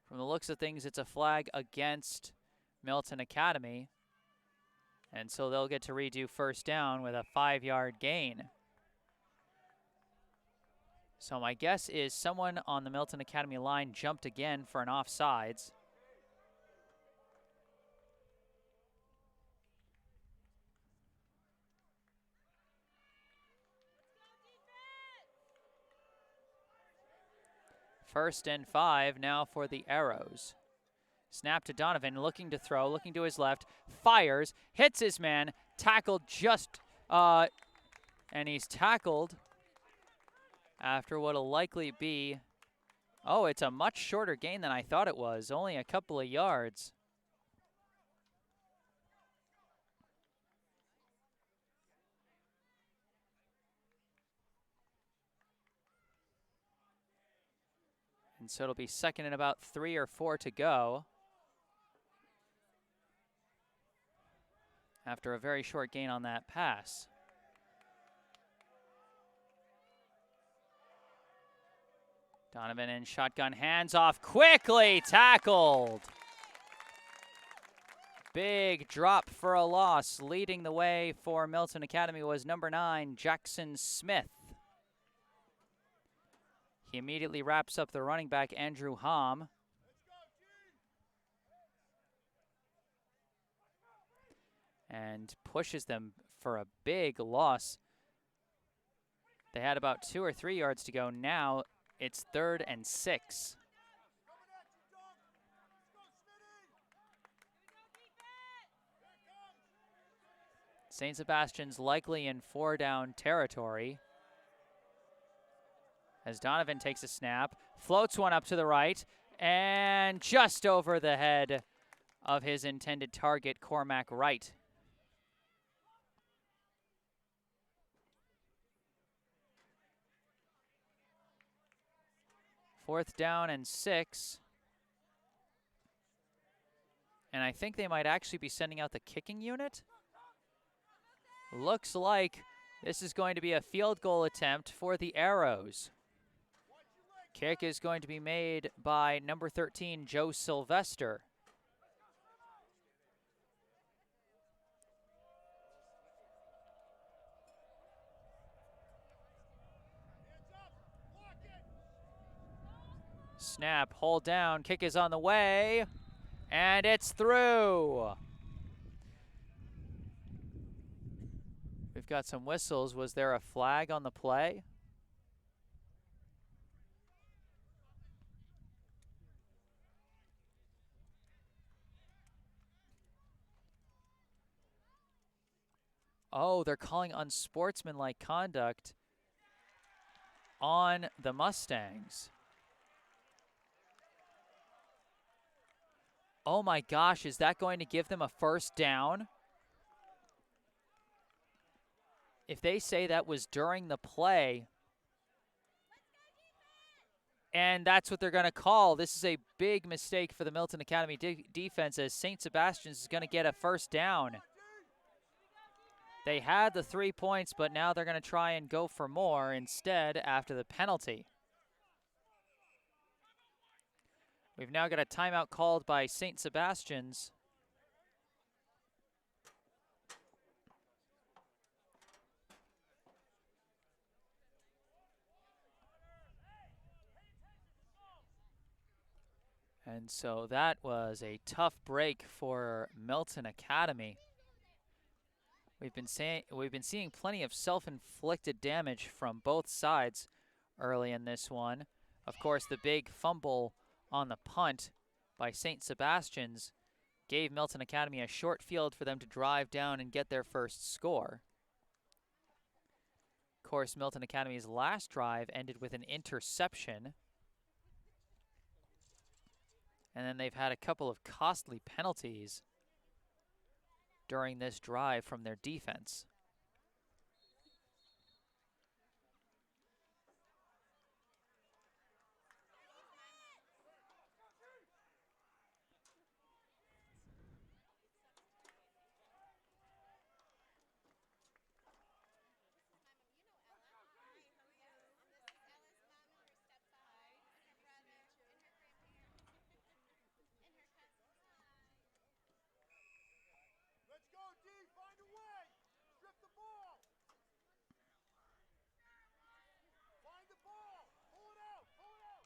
From the looks of things, it's a flag against Milton Academy. And so they'll get to redo 1st down with a 5-yard gain. So my guess is someone on the Milton Academy line jumped again for an offsides. First and 5 now for the Arrows. Snap to Donovan, looking to throw, looking to his left, fires, hits his man, tackled just, and he's tackled after what'll likely be, oh, it's a much shorter gain than I thought it was, only a couple of yards. And so it'll be 2nd and about 3 or 4 to go after a very short gain on that pass. Donovan in shotgun, hands off, quickly tackled. Big drop for a loss. Leading the way for Milton Academy was number 9, Jackson Smith. He immediately wraps up the running back, Andrew Hom. And pushes them for a big loss. They had about 2 or 3 yards to go. Now it's 3rd and 6. St. Sebastian's likely in 4-down territory. As Donovan takes a snap, floats one up to the right, and just over the head of his intended target, Cormac Wright. Fourth down and 6. And I think they might actually be sending out the kicking unit. Looks like this is going to be a field goal attempt for the Arrows. Kick is going to be made by number 13, Joe Sylvester. Snap, hold down, kick is on the way, and it's through. We've got some whistles. Was there a flag on the play? Oh, they're calling unsportsmanlike conduct on the Mustangs. Oh my gosh, is that going to give them a 1st down? If they say that was during the play, and that's what they're going to call, this is a big mistake for the Milton Academy defense, as St. Sebastian's is going to get a 1st down. They had the 3 points, but now they're going to try and go for more instead after the penalty. We've now got a timeout called by St. Sebastian's. And so that was a tough break for Milton Academy. We've been seeing plenty of self-inflicted damage from both sides early in this one. Of course, the big fumble on the punt by St. Sebastian's gave Milton Academy a short field for them to drive down and get their first score. Of course, Milton Academy's last drive ended with an interception. And then they've had a couple of costly penalties during this drive from their defense.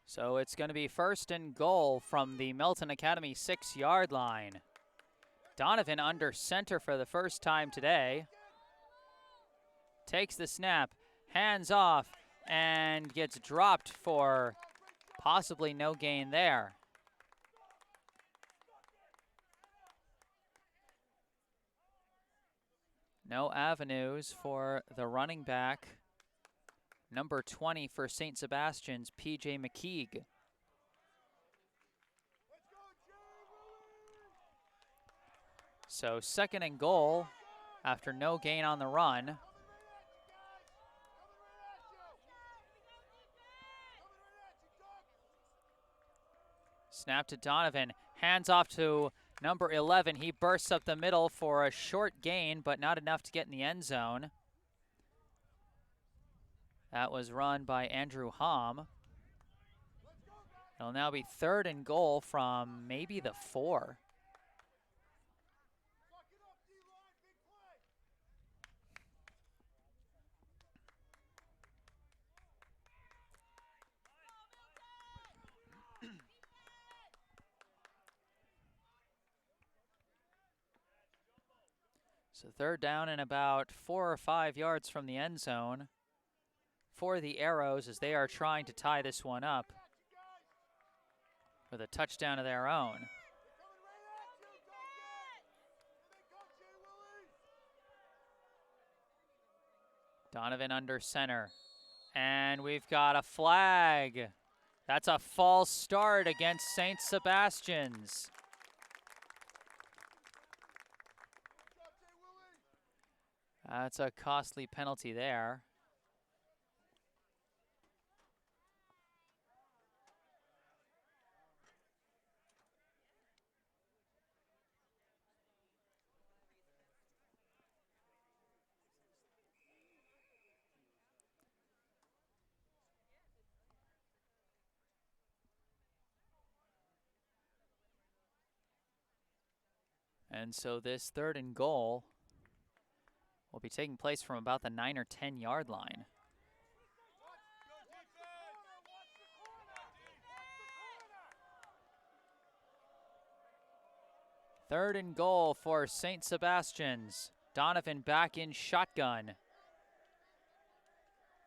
So it's going to be 1st and goal from the Milton Academy 6-yard line. Donovan under center for the first time today. Takes the snap, hands off, and gets dropped for possibly no gain there. No avenues for the running back. Number 20 for St. Sebastian's, P.J. McKeague. So 2nd and goal after no gain on the run. Snap to Donovan, hands off to number 11. He bursts up the middle for a short gain, but not enough to get in the end zone. That was run by Andrew Hom. It'll now be 3rd and goal from maybe the 4. So 3rd down and about 4 or 5 yards from the end zone for the Arrows as they are trying to tie this one up with a touchdown of their own. Donovan under center. And we've got a flag. That's a false start against St. Sebastian's. That's a costly penalty there. And so this 3rd and goal will be taking place from about the 9 or 10 yard line. Third and goal for St. Sebastian's. Donovan back in shotgun.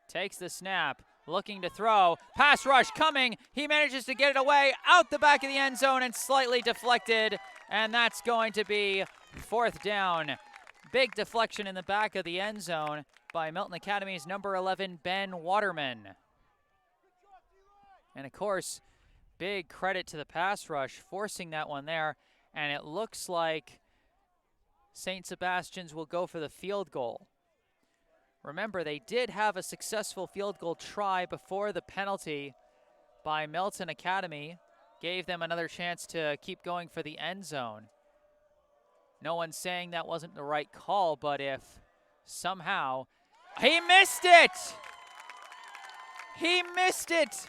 Takes the snap, looking to throw. Pass rush coming. He manages to get it away out the back of the end zone and slightly deflected. And that's going to be 4th down. Big deflection in the back of the end zone by Milton Academy's number 11, Ben Waterman. And of course, big credit to the pass rush forcing that one there. And it looks like St. Sebastian's will go for the field goal. Remember, they did have a successful field goal try before the penalty by Milton Academy. Gave them another chance to keep going for the end zone. No one's saying that wasn't the right call, but if somehow he missed it! He missed it!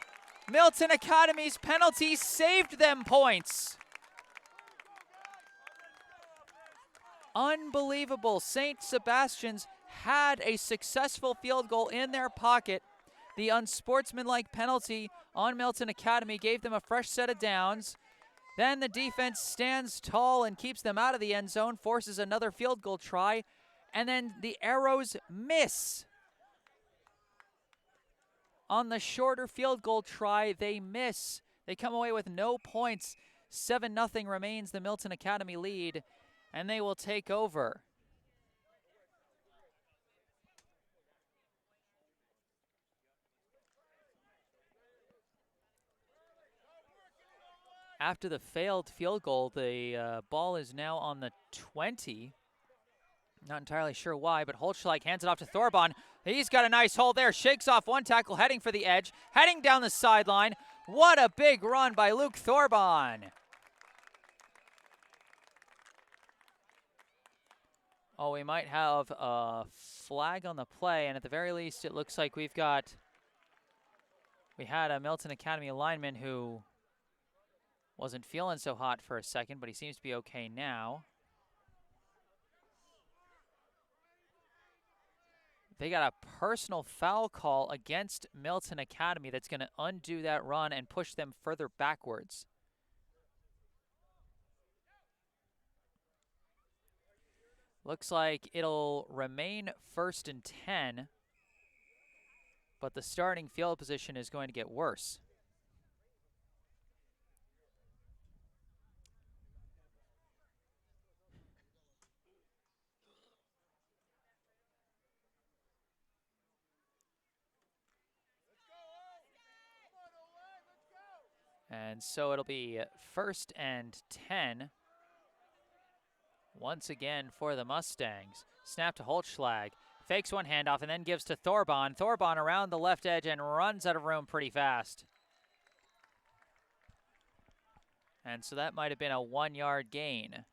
Milton Academy's penalty saved them points. Unbelievable. St. Sebastian's had a successful field goal in their pocket. The unsportsmanlike penalty on Milton Academy gave them a fresh set of downs. Then the defense stands tall and keeps them out of the end zone, forces another field goal try, and then the Arrows miss. On the shorter field goal try, they miss. They come away with no points. 7-0 remains the Milton Academy lead, and they will take over. After the failed field goal, the ball is now on the 20. Not entirely sure why, but Holtschlag hands it off to Thorbon. He's got a nice hold there, shakes off one tackle, heading for the edge, heading down the sideline. What a big run by Luke Thorbon. Oh, we might have a flag on the play, and at the very least, it looks like we had a Milton Academy lineman who wasn't feeling so hot for a second, but he seems to be okay now. They got a personal foul call against Milton Academy that's going to undo that run and push them further backwards. Looks like it'll remain 1st and 10, but the starting field position is going to get worse. And so it'll be 1st and 10 once again for the Mustangs. Snap to Holtschlag, fakes one handoff and then gives to Thorbon. Thorbon around the left edge and runs out of room pretty fast. And so that might have been a 1-yard gain.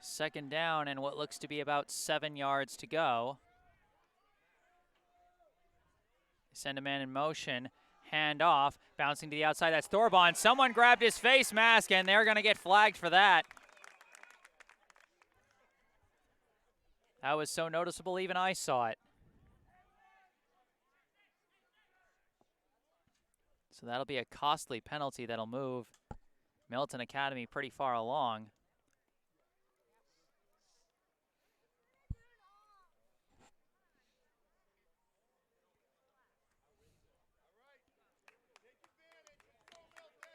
Second down and what looks to be about 7 yards to go. Send a man in motion, hand off, bouncing to the outside. That's Thorbon. Someone grabbed his face mask, and they're going to get flagged for that. That was so noticeable, even I saw it. So that'll be a costly penalty that'll move Milton Academy pretty far along.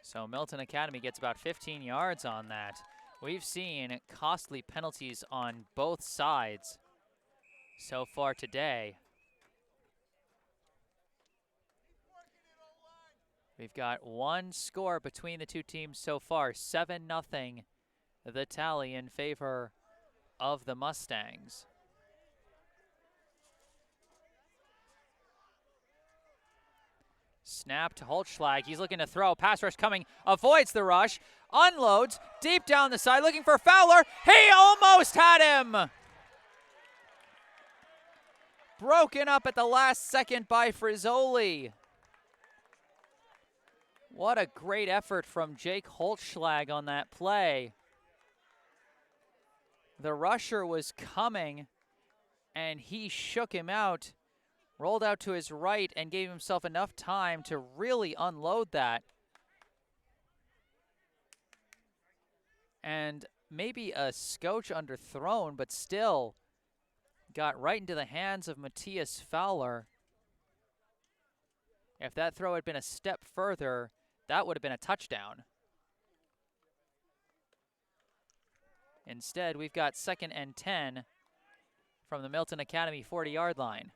So Milton Academy gets about 15 yards on that. We've seen costly penalties on both sides so far today. We've got one score between the two teams so far, 7-0, the tally in favor of the Mustangs. Snap to Holtschlag. He's looking to throw. Pass rush coming. Avoids the rush. Unloads. Deep down the side. Looking for Fowler. He almost had him. Broken up at the last second by Frizzoli. What a great effort from Jake Holtschlag on that play. The rusher was coming, and he shook him out. Rolled out to his right and gave himself enough time to really unload that. And maybe a scotch underthrown, but still got right into the hands of Matthias Fowler. If that throw had been a step further, that would have been a touchdown. Instead, we've got 2nd and 10 from the Milton Academy 40-yard line.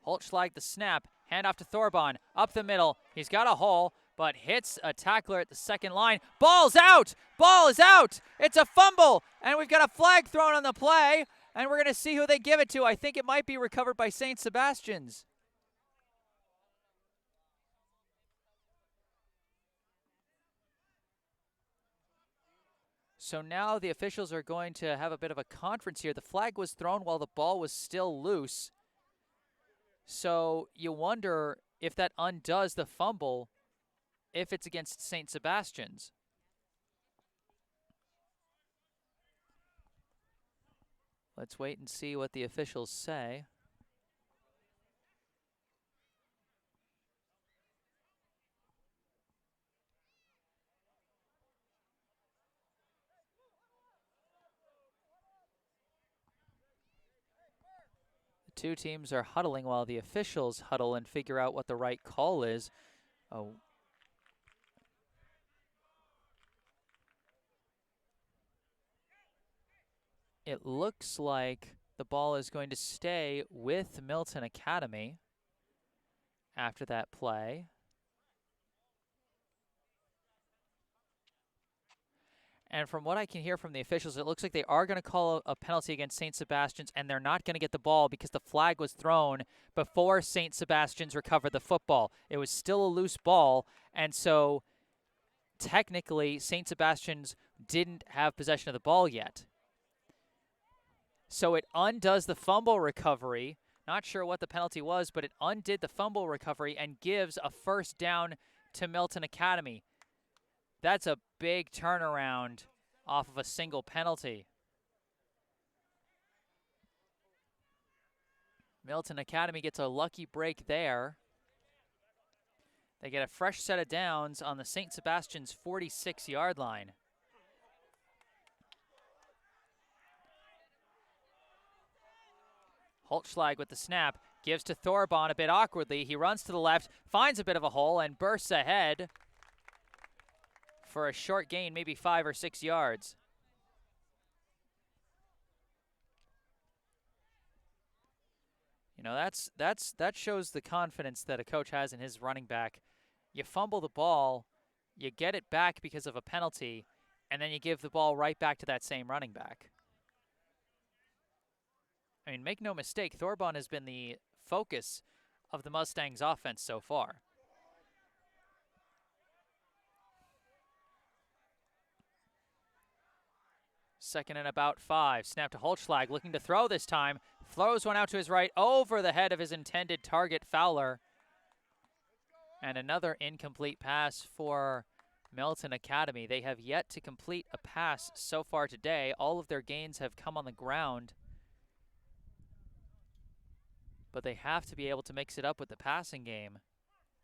Holtschlag the snap, hand off to Thorbon, up the middle. He's got a hole, but hits a tackler at the second line. Ball's out! Ball is out! It's a fumble, and we've got a flag thrown on the play, and we're going to see who they give it to. I think it might be recovered by St. Sebastian's. So now the officials are going to have a bit of a conference here. The flag was thrown while the ball was still loose. So you wonder if that undoes the fumble if it's against St. Sebastian's. Let's wait and see what the officials say. The two teams are huddling while the officials huddle and figure out what the right call is. Oh. It looks like the ball is going to stay with Milton Academy after that play. And from what I can hear from the officials, it looks like they are going to call a penalty against St. Sebastian's, and they're not going to get the ball because the flag was thrown before St. Sebastian's recovered the football. It was still a loose ball, and so technically St. Sebastian's didn't have possession of the ball yet. So it undoes the fumble recovery. Not sure what the penalty was, but it undid the fumble recovery and gives a first down to Milton Academy. That's a big turnaround off of a single penalty. Milton Academy gets a lucky break there. They get a fresh set of downs on the St. Sebastian's 46-yard line. Holtschlag with the snap, gives to Thorbon a bit awkwardly. He runs to the left, finds a bit of a hole, and bursts ahead for a short gain, maybe 5 or 6 yards. You know, that shows the confidence that a coach has in his running back. You fumble the ball, you get it back because of a penalty, and then you give the ball right back to that same running back. I mean, make no mistake, Thorbon has been the focus of the Mustangs' offense so far. Second and about 5. Snap to Holtschlag, looking to throw this time. Throws one out to his right over the head of his intended target, Fowler. And another incomplete pass for Milton Academy. They have yet to complete a pass so far today. All of their gains have come on the ground. But they have to be able to mix it up with the passing game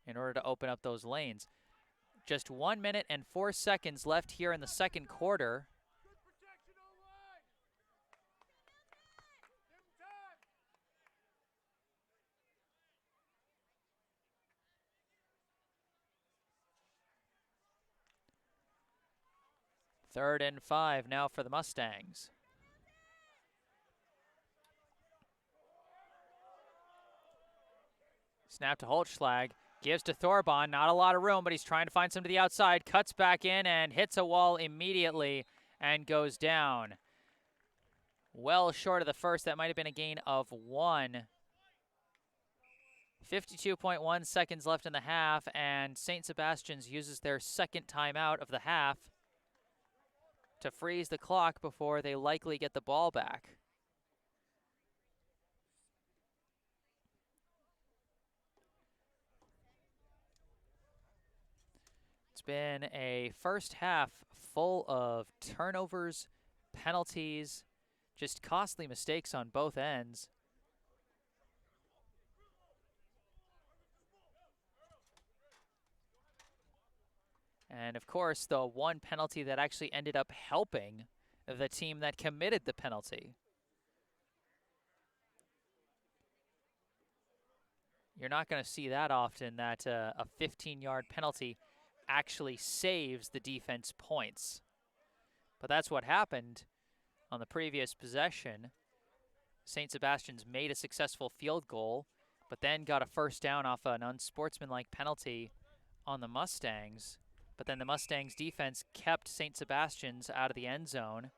in order to open up those lanes. Just 1 minute and 4 seconds left here in the second quarter. Third and 5 now for the Mustangs. Snap to Holtschlag, gives to Thorbon, not a lot of room, but he's trying to find some to the outside, cuts back in and hits a wall immediately and goes down. Well short of the first, that might have been a gain of 1. 52.1 seconds left in the half, and St. Sebastian's uses their second timeout of the half to freeze the clock before they likely get the ball back. It's been a first half full of turnovers, penalties, just costly mistakes on both ends. And of course, the one penalty that actually ended up helping the team that committed the penalty. You're not going to see that often, that a 15-yard penalty actually saves the defense points. But that's what happened on the previous possession. St. Sebastian's made a successful field goal, but then got a first down off an unsportsmanlike penalty on the Mustangs. But then the Mustangs defense kept St. Sebastian's out of the end zone.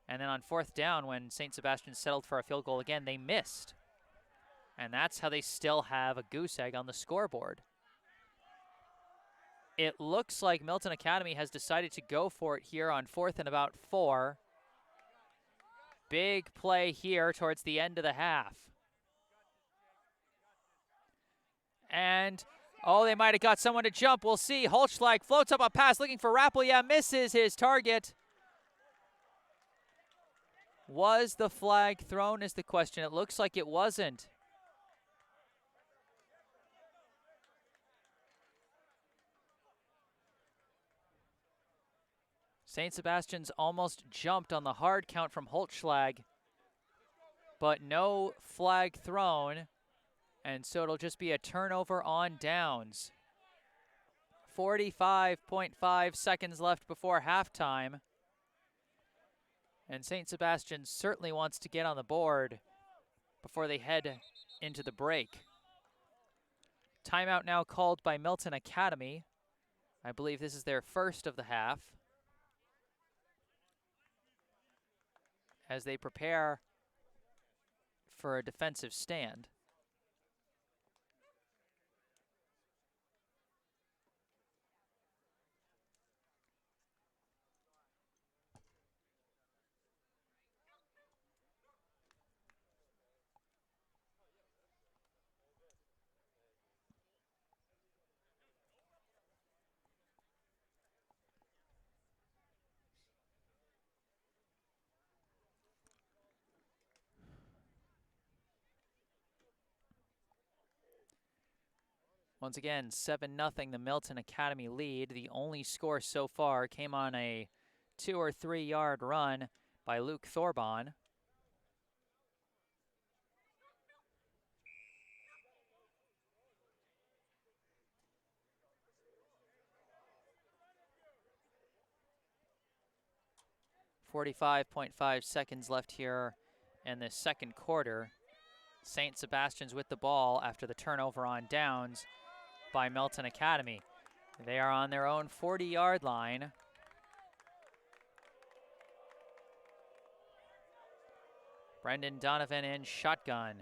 And then on fourth down, when St. Sebastian settled for a field goal again, they missed. And that's how they still have a goose egg on the scoreboard. It looks like Milton Academy has decided to go for it here on fourth and about 4. Big play here towards the end of the half. And Oh, they might have got someone to jump. We'll see. Holschlag floats up a pass looking for Rappel. Yeah, misses his target. Was the flag thrown is the question. It looks like it wasn't. St. Sebastian's almost jumped on the hard count from Holschlag, but no flag thrown, and so it'll just be a turnover on downs. 45.5 seconds left before halftime, and St. Sebastian certainly wants to get on the board before they head into the break. Timeout now called by Milton Academy. I believe this is their first of the half, as they prepare for a defensive stand. Once again, 7-0 the Milton Academy lead. The only score so far came on a 2 or 3 yard run by Luke Thorbon. .5 seconds left here in the second quarter. St. Sebastian's with the ball after the turnover on downs by Milton Academy. They are on their own 40-yard line. Brendan Donovan in shotgun.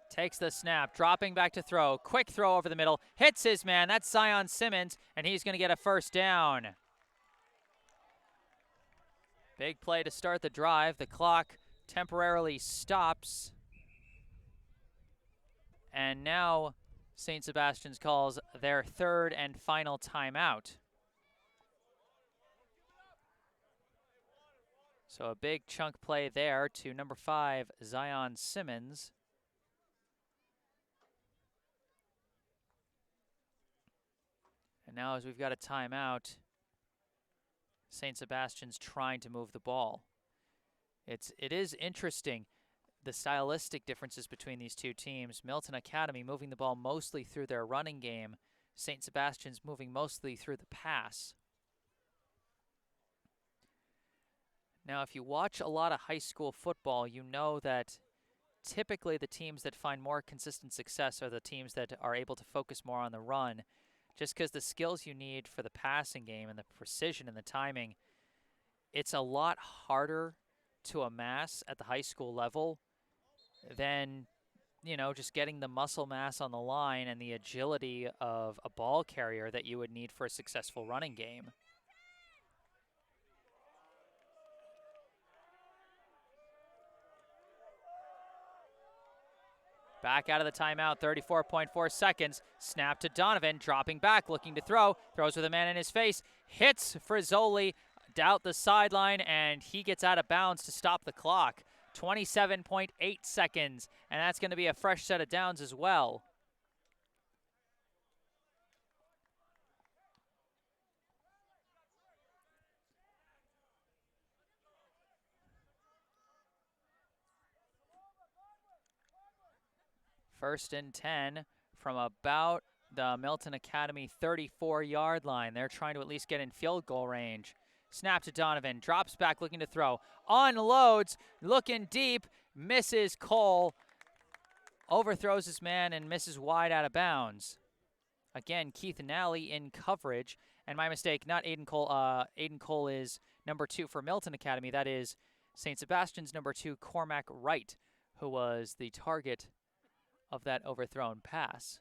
Takes the snap, dropping back to throw. Quick throw over the middle. Hits his man. That's Zion Simmons, and he's going to get a first down. Big play to start the drive. The clock temporarily stops. And now St. Sebastian's calls their third and final timeout. So a big chunk play there to number 5, Zion Simmons. And now as we've got a timeout, St. Sebastian's trying to move the ball. It is interesting, the stylistic differences between these two teams. Milton Academy moving the ball mostly through their running game. St. Sebastian's moving mostly through the pass. Now, if you watch a lot of high school football, you know that typically the teams that find more consistent success are the teams that are able to focus more on the run, just because the skills you need for the passing game and the precision and the timing, it's a lot harder to amass at the high school level than, you know, just getting the muscle mass on the line and the agility of a ball carrier that you would need for a successful running game. Back out of the timeout, 34.4 seconds. Snap to Donovan, dropping back, looking to throw. Throws with a man in his face. Hits Frizzoli, out the sideline, and he gets out of bounds to stop the clock. 27.8 seconds, and that's going to be a fresh set of downs as well. First and 10 from about the Milton Academy 34-yard line. They're trying to at least get in field goal range. Snap to Donovan, drops back looking to throw. Unloads, looking deep, misses Cole. Overthrows his man and misses wide out of bounds. Again, Keith Nally in coverage. And my mistake, not Aiden Cole. Aiden Cole is number 2 for Milton Academy. That is St. Sebastian's number 2, Cormac Wright, who was the target of that overthrown pass.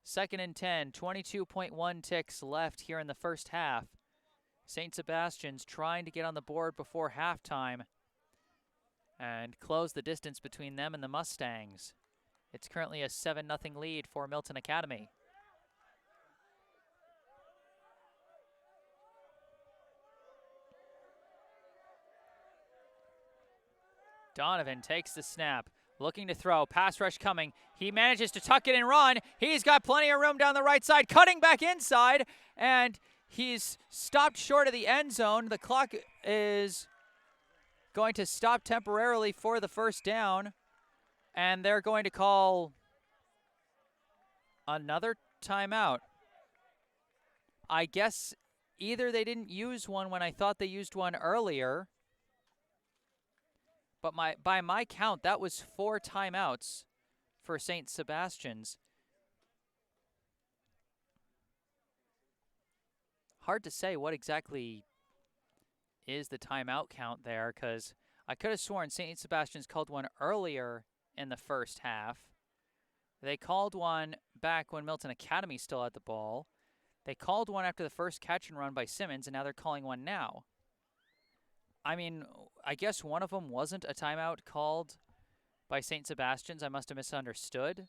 Second and 10, 22.1 ticks left here in the first half. St. Sebastian's trying to get on the board before halftime and close the distance between them and the Mustangs. It's currently a 7-0 lead for Milton Academy. Donovan takes the snap, looking to throw, pass rush coming. He manages to tuck it and run. He's got plenty of room down the right side, cutting back inside, and he's stopped short of the end zone. The clock is going to stop temporarily for the first down, and they're going to call another timeout. I guess either they didn't use one when I thought they used one earlier, but by my count, that was 4 timeouts for St. Sebastian's. Hard to say what exactly is the timeout count there, because I could have sworn St. Sebastian's called one earlier in the first half. They called one back when Milton Academy still had the ball. They called one after the first catch and run by Simmons, and now they're calling one now. I mean, I guess one of them wasn't a timeout called by St. Sebastian's. I must have misunderstood,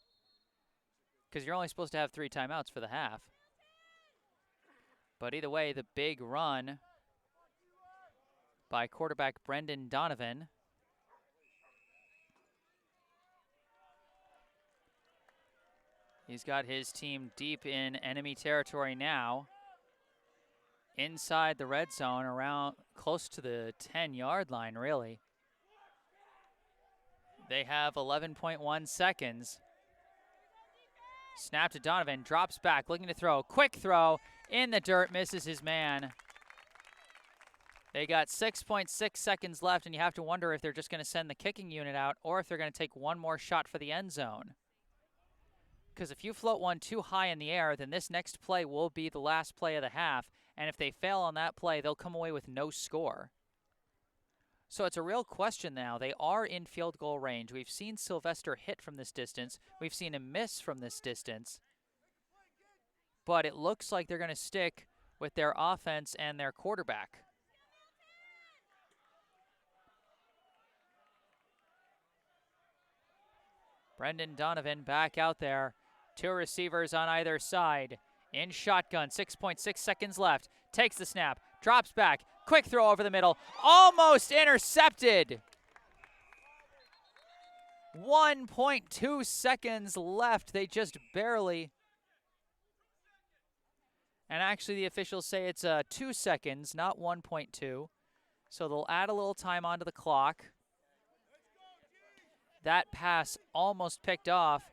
because you're only supposed to have 3 timeouts for the half. But either way, the big run by quarterback Brendan Donovan. He's got his team deep in enemy territory now. Inside the red zone, around close to the 10-yard line, really. They have 11.1 seconds. Snap to Donovan, drops back, looking to throw. Quick throw in the dirt, misses his man. They got 6.6 seconds left, and you have to wonder if they're just going to send the kicking unit out or if they're going to take one more shot for the end zone. Because if you float one too high in the air, then this next play will be the last play of the half, and if they fail on that play, they'll come away with no score. So it's a real question now. They are in field goal range. We've seen Sylvester hit from this distance. We've seen him miss from this distance. But it looks like they're going to stick with their offense and their quarterback. Brendan Donovan back out there. 2 receivers on either side. In shotgun, 6.6 seconds left. Takes the snap, drops back. Quick throw over the middle. Almost intercepted. 1.2 seconds left. They just barely. And actually the officials say it's 2 seconds, not 1.2. So they'll add a little time onto the clock. That pass almost picked off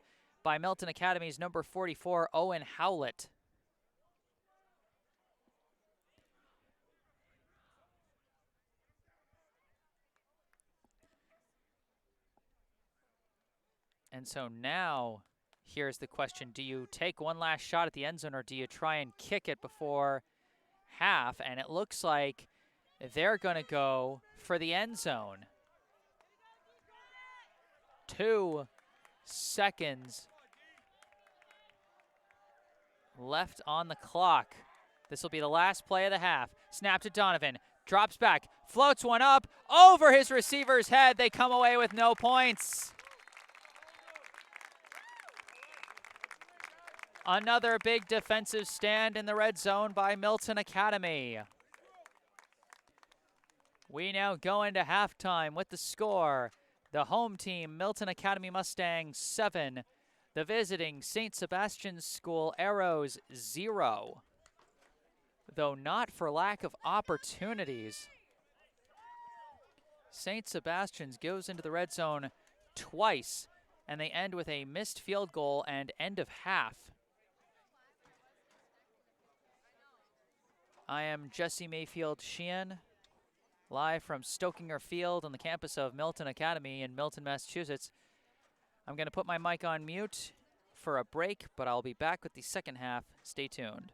by Milton Academy's number 44, Owen Howlett. And so now, here's the question. Do you take one last shot at the end zone, or do you try and kick it before half? And it looks like they're going to go for the end zone. 2 seconds left on the clock. This will be the last play of the half. Snap to Donovan. Drops back. Floats one up over his receiver's head. They come away with no points. Another big defensive stand in the red zone by Milton Academy. We now go into halftime with the score. The home team, Milton Academy Mustangs, 7. The visiting St. Sebastian's School Arrows, 0. Though not for lack of opportunities. St. Sebastian's goes into the red zone twice, and they end with a missed field goal and end of half. I am Jesse Mayfield Sheehan, live from Stokinger Field on the campus of Milton Academy in Milton, Massachusetts. I'm going to put my mic on mute for a break, but I'll be back with the second half. Stay tuned.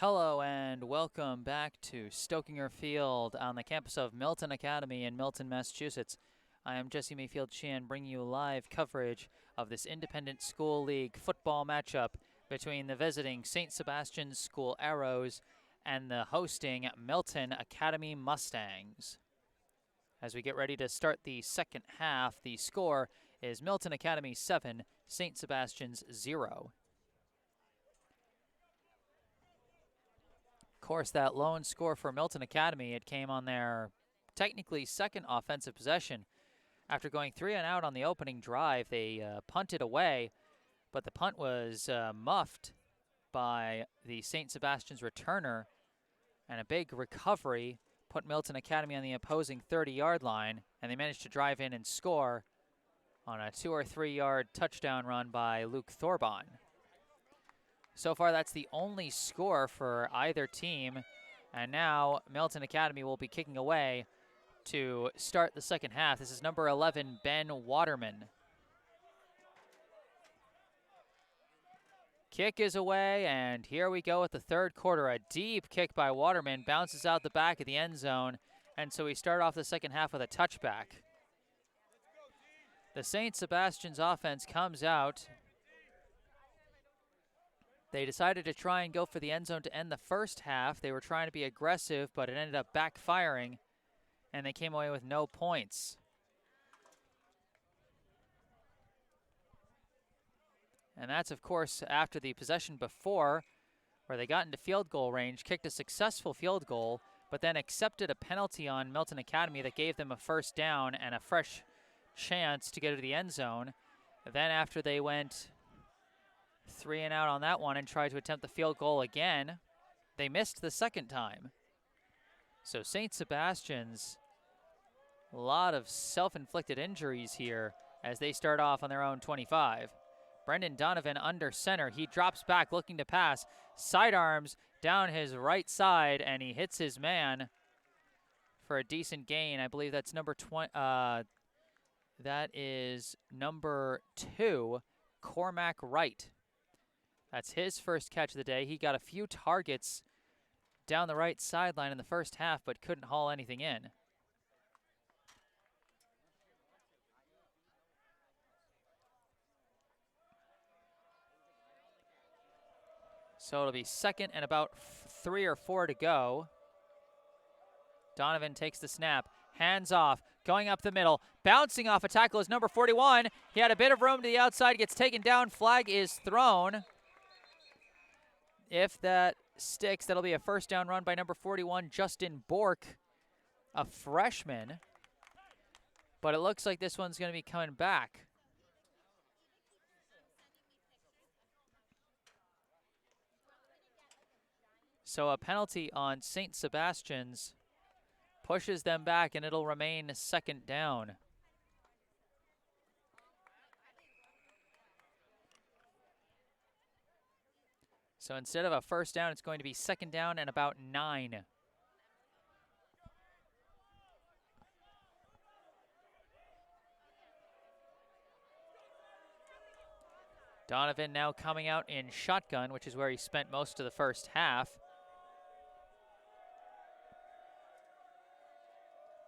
Hello and welcome back to Stokinger Field on the campus of Milton Academy in Milton, Massachusetts. I am Jesse Mayfield Chan, bringing you live coverage of this Independent School League football matchup between the visiting St. Sebastian's School Arrows and the hosting Milton Academy Mustangs. As we get ready to start the second half, the score is Milton Academy 7, St. Sebastian's 0. Of course, that lone score for Milton Academy, it came on their technically second offensive possession. After going 3 and out on the opening drive, they punted away, but the punt was muffed by the St. Sebastian's returner, and a big recovery put Milton Academy on the opposing 30-yard line, and they managed to drive in and score on a 2 or 3 yard touchdown run by Luke Thorbon. So far, that's the only score for either team. And now Milton Academy will be kicking away to start the second half. This is number 11, Ben Waterman. Kick is away, and here we go with the third quarter. A deep kick by Waterman bounces out the back of the end zone, and so we start off the second half with a touchback. The St. Sebastian's offense comes out. They decided to try and go for the end zone to end the first half. They were trying to be aggressive, but it ended up backfiring, and they came away with no points. And that's, of course, after the possession before, where they got into field goal range, kicked a successful field goal, but then accepted a penalty on Milton Academy that gave them a first down and a fresh chance to get to the end zone. Then after they went 3 and out on that one and tried to attempt the field goal again, they missed the second time. So St. Sebastian's, a lot of self-inflicted injuries here as they start off on their own 25. Brendan Donovan under center. He drops back looking to pass. Sidearms down his right side, and he hits his man for a decent gain. I believe that's number 20. That is number 2, Cormac Wright. That's his first catch of the day. He got a few targets down the right sideline in the first half, but couldn't haul anything in. So it'll be second and about 3 or 4 to go. Donovan takes the snap, hands off, going up the middle, bouncing off a tackle is number 41. He had a bit of room to the outside, gets taken down, flag is thrown. If that sticks, that'll be a first down run by number 41, Justin Bork, a freshman. But it looks like this one's going to be coming back. So a penalty on St. Sebastian's pushes them back, and it'll remain second down. So instead of a first down, it's going to be second down and about 9. Donovan now coming out in shotgun, which is where he spent most of the first half.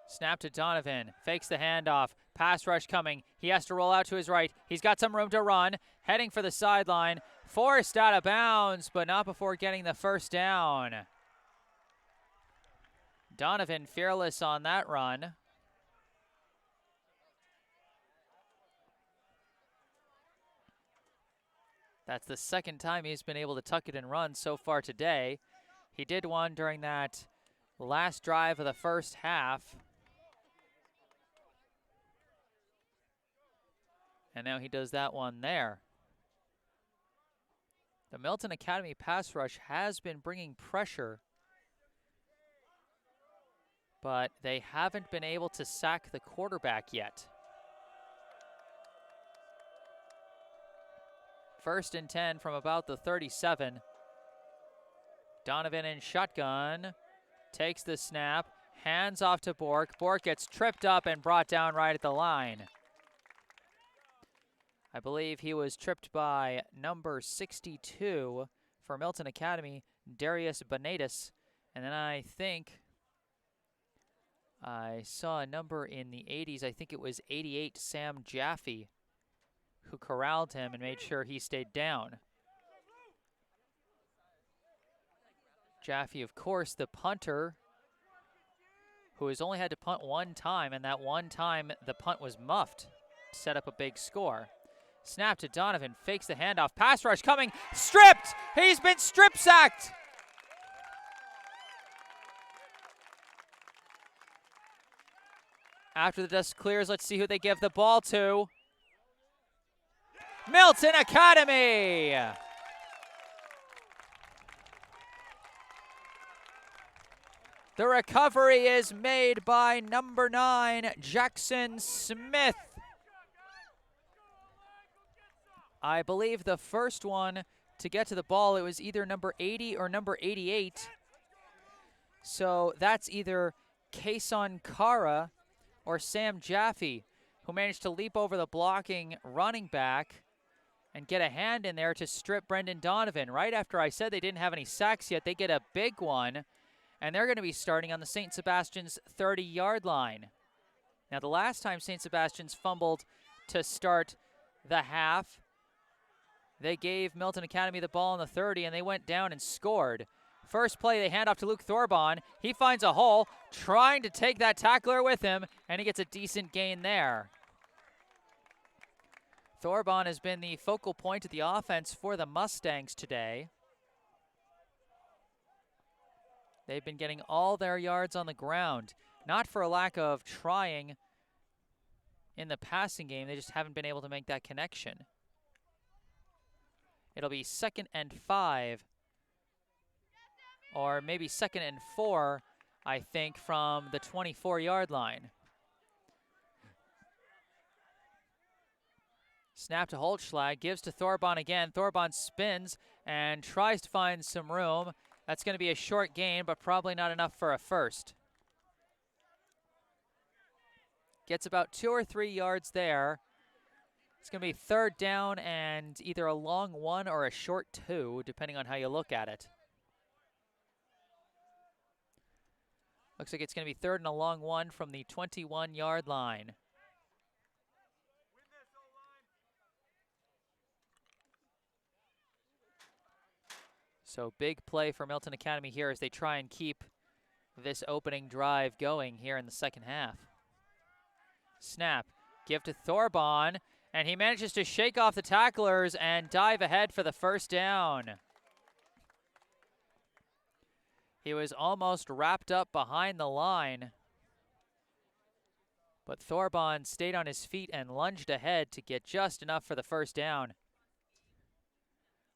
Snap to Donovan, fakes the handoff, pass rush coming. He has to roll out to his right. He's got some room to run, heading for the sideline. Forced out of bounds, but not before getting the first down. Donovan fearless on that run. That's the second time he's been able to tuck it and run so far today. He did one during that last drive of the first half. And now he does that one there. The Milton Academy pass rush has been bringing pressure, but they haven't been able to sack the quarterback yet. First and 10 from about the 37. Donovan in shotgun, takes the snap, hands off to Bork. Bork gets tripped up and brought down right at the line. I believe he was tripped by number 62 for Milton Academy, Darius Benatis. And then I think I saw a number in the 80s. I think it was 88 Sam Jaffe, who corralled him and made sure he stayed down. Jaffe, of course, the punter, who has only had to punt one time, and that one time the punt was muffed to set up a big score. Snap to Donovan, fakes the handoff, pass rush coming, stripped! He's been strip sacked! After the dust clears, let's see who they give the ball to. Milton Academy! The recovery is made by number 9, Jackson Smith. I believe the first one to get to the ball, it was either number 80 or number 88. So that's either Kason Kara or Sam Jaffe, who managed to leap over the blocking running back and get a hand in there to strip Brendan Donovan. Right after I said they didn't have any sacks yet, they get a big one. And they're going to be starting on the St. Sebastian's 30-yard line. Now, the last time St. Sebastian's fumbled to start the half, they gave Milton Academy the ball on the 30, and they went down and scored. First play, they hand off to Luke Thorbon. He finds a hole, trying to take that tackler with him, and he gets a decent gain there. Thorbon has been the focal point of the offense for the Mustangs today. They've been getting all their yards on the ground, not for a lack of trying in the passing game. They just haven't been able to make that connection. It'll be 2nd and 5, or maybe 2nd and 4, I think, from the 24-yard line. Snap to Holtschlag, gives to Thorbon again. Thorbon spins and tries to find some room. That's going to be a short gain, but probably not enough for a first. Gets about 2 or 3 yards there. It's going to be 3rd down and either a long 1 or a short 2, depending on how you look at it. Looks like it's going to be 3rd and a long 1 from the 21-yard line. So big play for Milton Academy here as they try and keep this opening drive going here in the second half. Snap, give to Thorbon, and he manages to shake off the tacklers and dive ahead for the first down. He was almost wrapped up behind the line, but Thorbon stayed on his feet and lunged ahead to get just enough for the first down.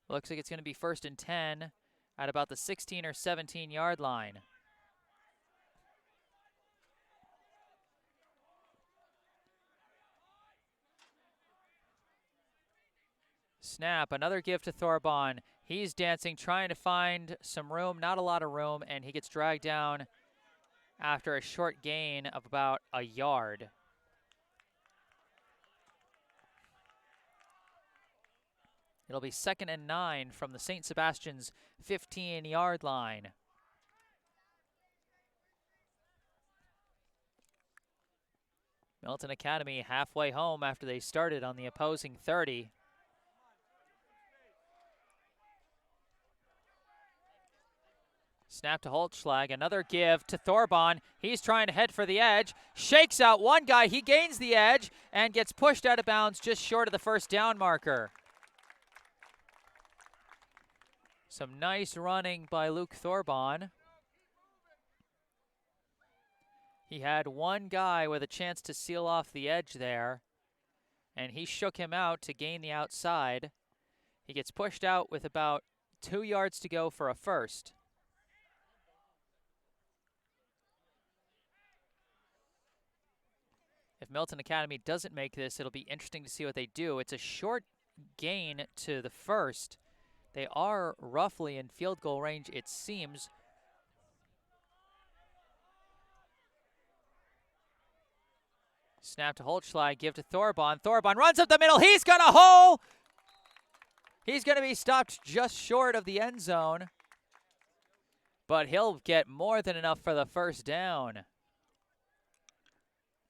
Looks like it's going to be 1st and 10 at about the 16 or 17-yard line. Snap, another give to Thorbon. He's dancing, trying to find some room, not a lot of room, and he gets dragged down after a short gain of about a yard. It'll be 2nd and 9 from the St. Sebastian's 15-yard line. Milton Academy halfway home after they started on the opposing 30. Snap to Holtschlag, another give to Thorbon. He's trying to head for the edge, shakes out one guy, he gains the edge, and gets pushed out of bounds just short of the first down marker. Some nice running by Luke Thorbon. He had one guy with a chance to seal off the edge there, and he shook him out to gain the outside. He gets pushed out with about 2 yards to go for a first. If Milton Academy doesn't make this, it'll be interesting to see what they do. It's a short gain to the first. They are roughly in field goal range, it seems. Snap to Holtschlag, give to Thorbon. Thorbon runs up the middle. He's got a hole. He's going to be stopped just short of the end zone. but he'll get more than enough for the first down.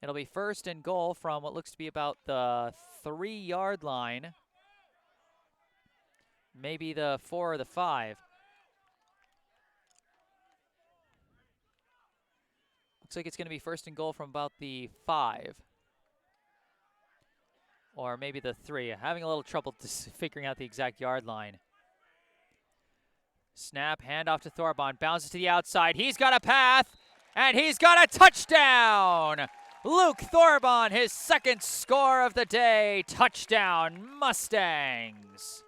It'll be 1st and goal from what looks to be about the 3-yard line. Maybe the 4 or the 5. Looks like it's going to be 1st and goal from about the 5. Or maybe the 3. Having a little trouble figuring out the exact yard line. Snap, handoff to Thorbon, bounces to the outside. He's got a path, and he's got a touchdown! Luke Thorbon, his 2nd score of the day. Touchdown, Mustangs!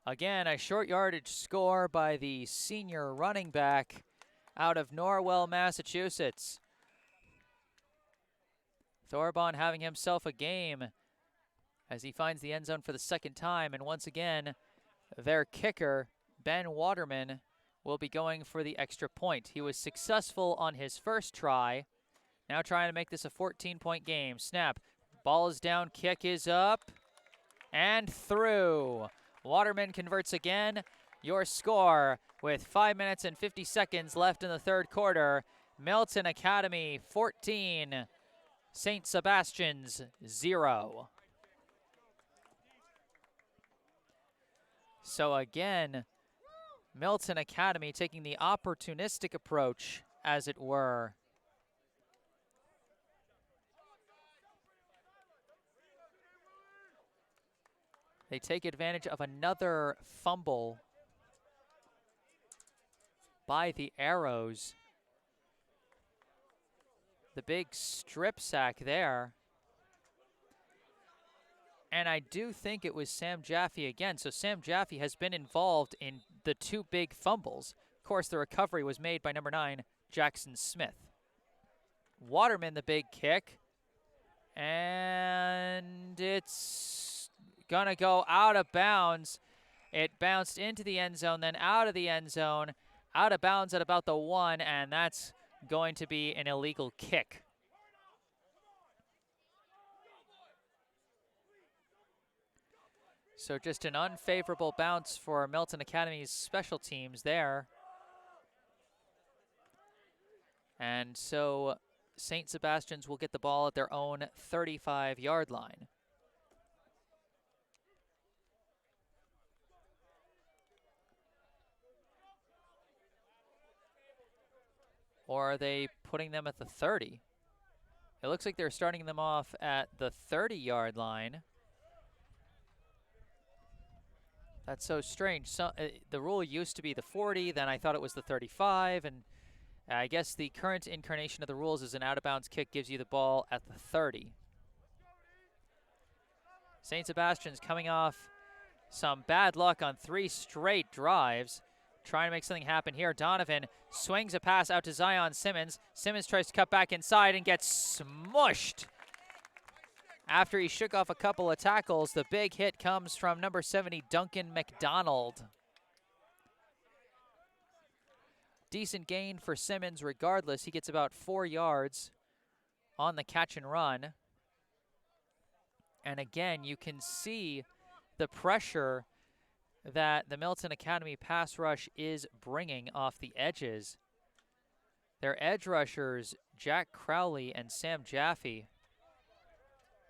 Again, a short yardage score by the senior running back out of Norwell, Massachusetts. Thorbon having himself a game as he finds the end zone for the 2nd time. And once again, their kicker, Ben Waterman, will be going for the extra point. He was successful on his first try. Now trying to make this a 14-point game. Snap. Ball is down. Kick is up. And through. Waterman converts again. Your score with 5 minutes and 50 seconds left in the 3rd quarter. Milton Academy 14. St. Sebastian's 0. So again, Milton Academy taking the opportunistic approach, as it were. They take advantage of another fumble by the Arrows. The big strip sack there. And I do think it was Sam Jaffe again. So Sam Jaffe has been involved in the 2 big fumbles. Of course, the recovery was made by number 9, Jackson Smith. Waterman, the big kick. And it's gonna go out of bounds. It bounced into the end zone, then out of the end zone, out of bounds at about the 1, and that's going to be an illegal kick. So just an unfavorable bounce for Milton Academy's special teams there. And so St. Sebastian's will get the ball at their own 35-yard line. Or are they putting them at the 30? It looks like they're starting them off at the 30-yard line. That's so strange. So, the rule used to be the 40, then I thought it was the 35, and I guess the current incarnation of the rules is an out-of-bounds kick gives you the ball at the 30. St. Sebastian's coming off some bad luck on 3 straight drives. Trying to make something happen here. Donovan swings a pass out to Zion Simmons. Simmons tries to cut back inside and gets smushed. After he shook off a couple of tackles, the big hit comes from number 70, Duncan McDonald. Decent gain for Simmons regardless. He gets about 4 yards on the catch and run. And again, you can see the pressure that the Milton Academy pass rush is bringing off the edges. Their edge rushers, Jack Crowley and Sam Jaffe,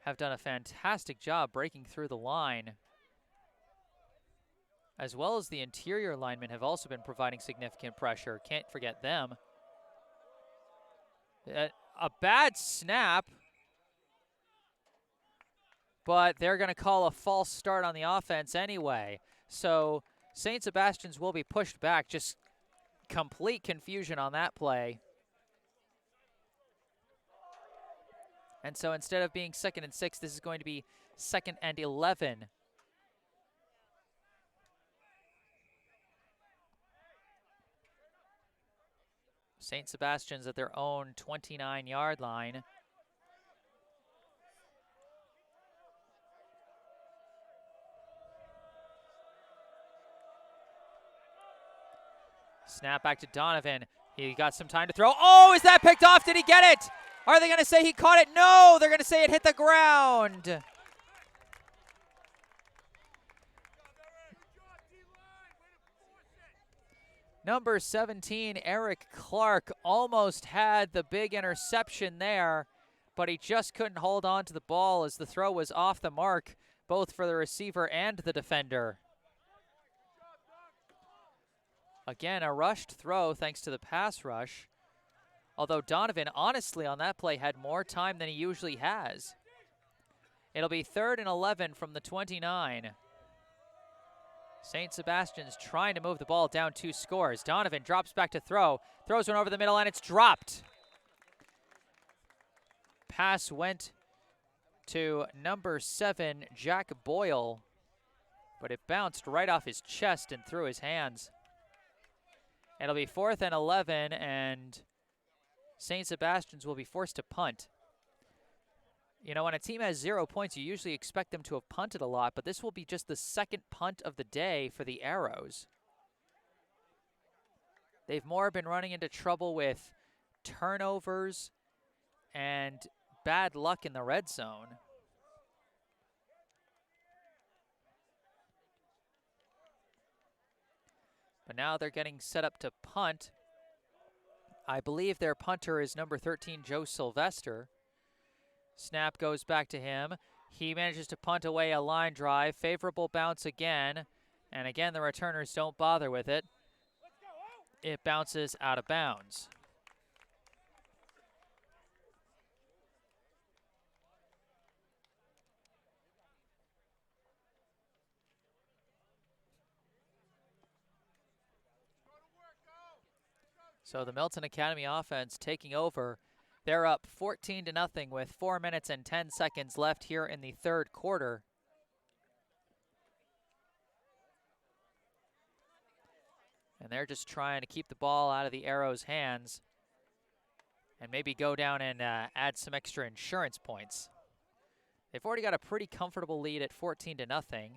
have done a fantastic job breaking through the line, as well as the interior linemen have also been providing significant pressure. Can't forget them. A bad snap, but they're going to call a false start on the offense anyway. So St. Sebastian's will be pushed back. Just complete confusion on that play. And so instead of being 2nd and 6, this is going to be 2nd and 11. St. Sebastian's at their own 29-yard line. Snap back to Donovan. He got some time to throw. Oh, is that picked off? Did he get it? Are they going to say he caught it? No, they're going to say it hit the ground. Number 17, Eric Clark, almost had the big interception there, but he just couldn't hold on to the ball as the throw was off the mark, both for the receiver and the defender. Again, a rushed throw thanks to the pass rush, although Donovan, honestly, on that play had more time than he usually has. It'll be 3rd and 11 from the 29. St. Sebastian's trying to move the ball down 2 scores. Donovan drops back to throw, throws one over the middle, and it's dropped. Pass went to number 7, Jack Boyle, but it bounced right off his chest and through his hands. It'll be 4th and 11, and St. Sebastian's will be forced to punt. You know, when a team has 0 points, you usually expect them to have punted a lot, but this will be just the 2nd punt of the day for the Arrows. They've more been running into trouble with turnovers and bad luck in the red zone. But now they're getting set up to punt. I believe their punter is number 13, Joe Sylvester. Snap goes back to him. He manages to punt away a line drive. Favorable bounce again. And again, the returners don't bother with it. It bounces out of bounds. So the Milton Academy offense taking over. They're up 14-0 with 4 minutes and 10 seconds left here in the 3rd quarter. And they're just trying to keep the ball out of the Arrows' hands and maybe go down and add some extra insurance points. They've already got a pretty comfortable lead at 14-0.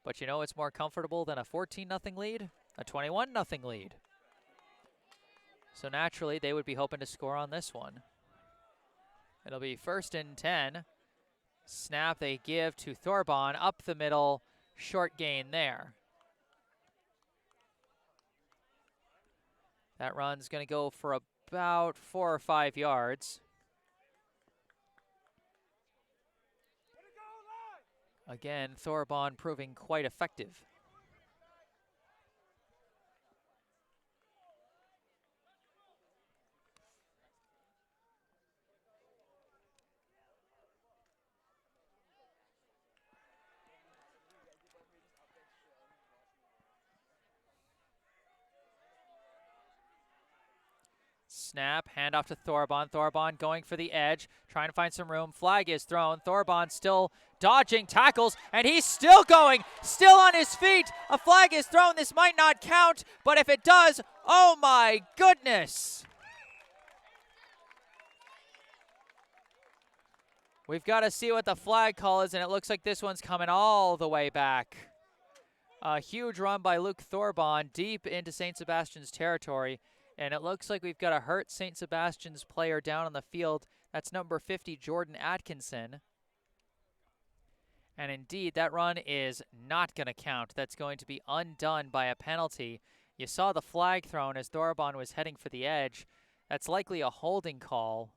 But you know what's more comfortable than a 14-0 lead? A 21-0 lead. So naturally, they would be hoping to score on this one. It'll be 1st and 10. Snap they give to Thorbon up the middle. Short gain there. That run's going to go for about 4 or 5 yards. Again, Thorbon proving quite effective. Snap, handoff to Thorbon. Thorbon going for the edge, trying to find some room. Flag is thrown. Thorbon still dodging tackles, and he's still going, still on his feet. A flag is thrown. This might not count, but if it does, oh my goodness. We've got to see what the flag call is, and it looks like this one's coming all the way back. A huge run by Luke Thorbon deep into St. Sebastian's territory. And it looks like we've got a hurt St. Sebastian's player down on the field. That's number 50, Jordan Atkinson. And indeed, that run is not going to count. That's going to be undone by a penalty. You saw the flag thrown as Thorbon was heading for the edge. That's likely a holding call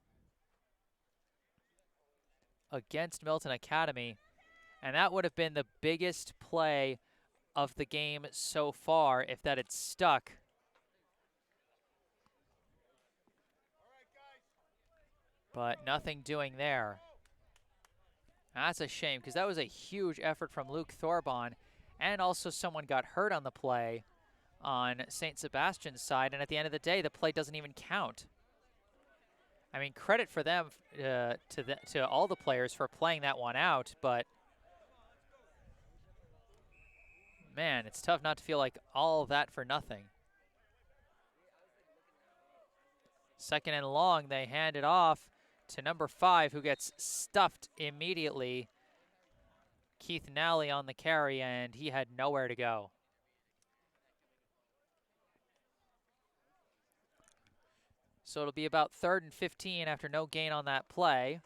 against Milton Academy. And that would have been the biggest play of the game so far if that had stuck. But nothing doing there. That's a shame because that was a huge effort from Luke Thorbon, and also someone got hurt on the play on St. Sebastian's side, and at the end of the day, the play doesn't even count. I mean, credit for them to all the players for playing that one out, but man, it's tough not to feel like all of that for nothing. 2nd and long, they hand it off to number 5, who gets stuffed immediately. Keith Nally on the carry, and he had nowhere to go. So it'll be about 3rd and 15 after no gain on that play.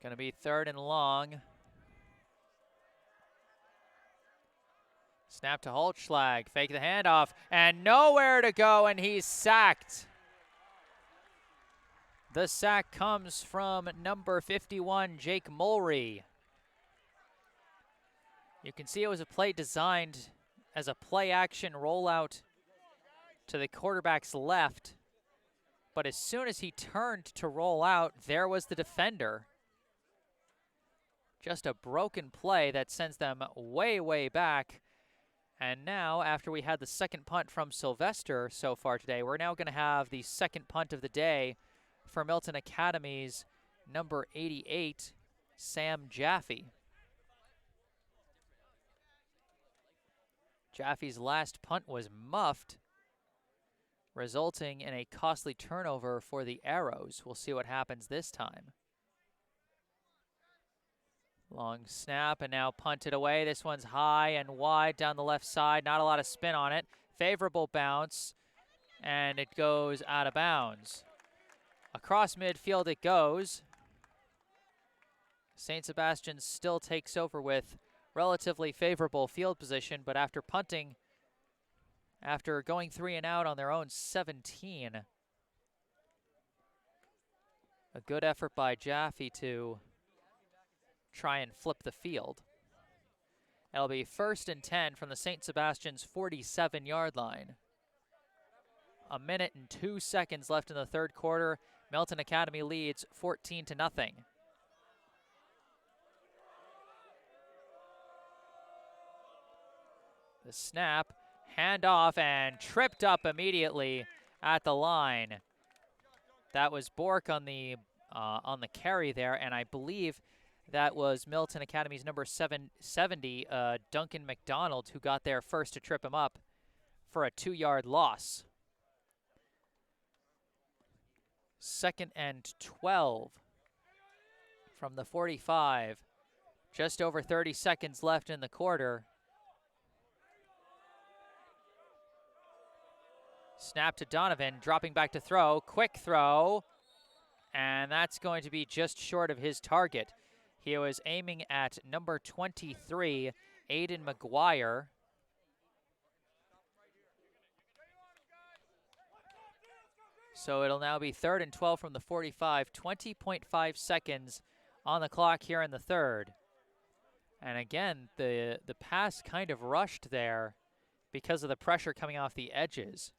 Going to be 3rd and long. Snap to Holtschlag, fake the handoff, and nowhere to go, and he's sacked. The sack comes from number 51, Jake Mulry. You can see it was a play designed as a play-action rollout to the quarterback's left, but as soon as he turned to roll out, there was the defender. Just a broken play that sends them way, way back. And now, after we had the second punt from Sylvester so far today, we're now going to have the second punt of the day for Milton Academy's number 88, Sam Jaffe. Jaffe's last punt was muffed, resulting in a costly turnover for the Arrows. We'll see what happens this time. Long snap, and now punted away. This one's high and wide down the left side. Not a lot of spin on it. Favorable bounce, and it goes out of bounds. Across midfield it goes. St. Sebastian still takes over with relatively favorable field position, but after punting, after going 3 and out on their own 17, a good effort by Jaffe to try and flip the field. It'll be 1st and 10 from the St. Sebastian's 47-yard line. 1 minute and 2 seconds left in the 3rd quarter. Milton Academy leads 14-0. The snap, handoff, and tripped up immediately at the line. That was Bork on the carry there, and I believe that was Milton Academy's number 770, Duncan McDonald, who got there first to trip him up for a 2-yard loss. 2nd and 12 from the 45. Just over 30 seconds left in the quarter. Snap to Donovan, dropping back to throw. Quick throw, and that's going to be just short of his target. He was aiming at number 23, Aiden McGuire. So it'll now be 3rd and 12 from the 45, 20.5 seconds on the clock here in the 3rd. And again, the pass kind of rushed there because of the pressure coming off the edges.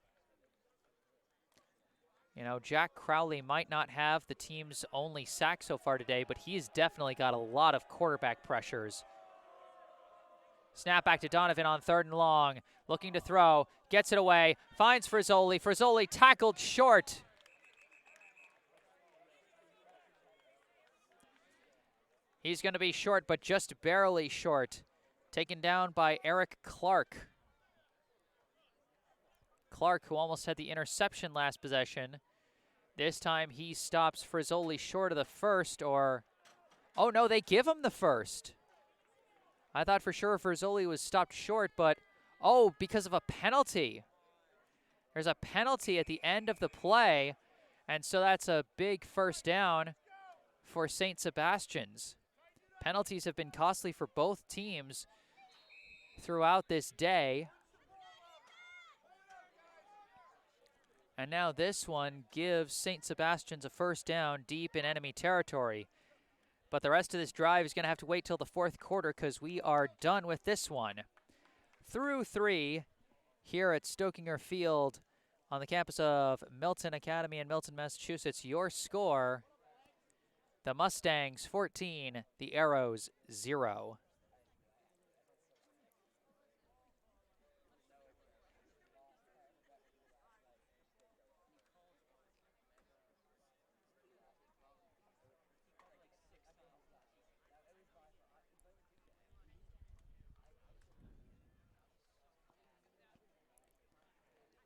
You know, Jack Crowley might not have the team's only sack so far today, but he's definitely got a lot of quarterback pressures. Snap back to Donovan on 3rd and long. Looking to throw. Gets it away. Finds Frizzoli. Frizzoli tackled short. He's going to be short, but just barely short. Taken down by Eric Clark. Clark, who almost had the interception last possession. This time he stops Frizzoli short of the first, or... Oh, no, they give him the first. I thought for sure Frizzoli was stopped short, but... Oh, because of a penalty. There's a penalty at the end of the play, and so that's a big first down for St. Sebastian's. Penalties have been costly for both teams throughout this day. And now this one gives St. Sebastian's a first down deep in enemy territory. But the rest of this drive is going to have to wait till the 4th quarter because we are done with this one. Through 3 here at Stokinger Field on the campus of Milton Academy in Milton, Massachusetts. Your score, the Mustangs 14, the Arrows 0.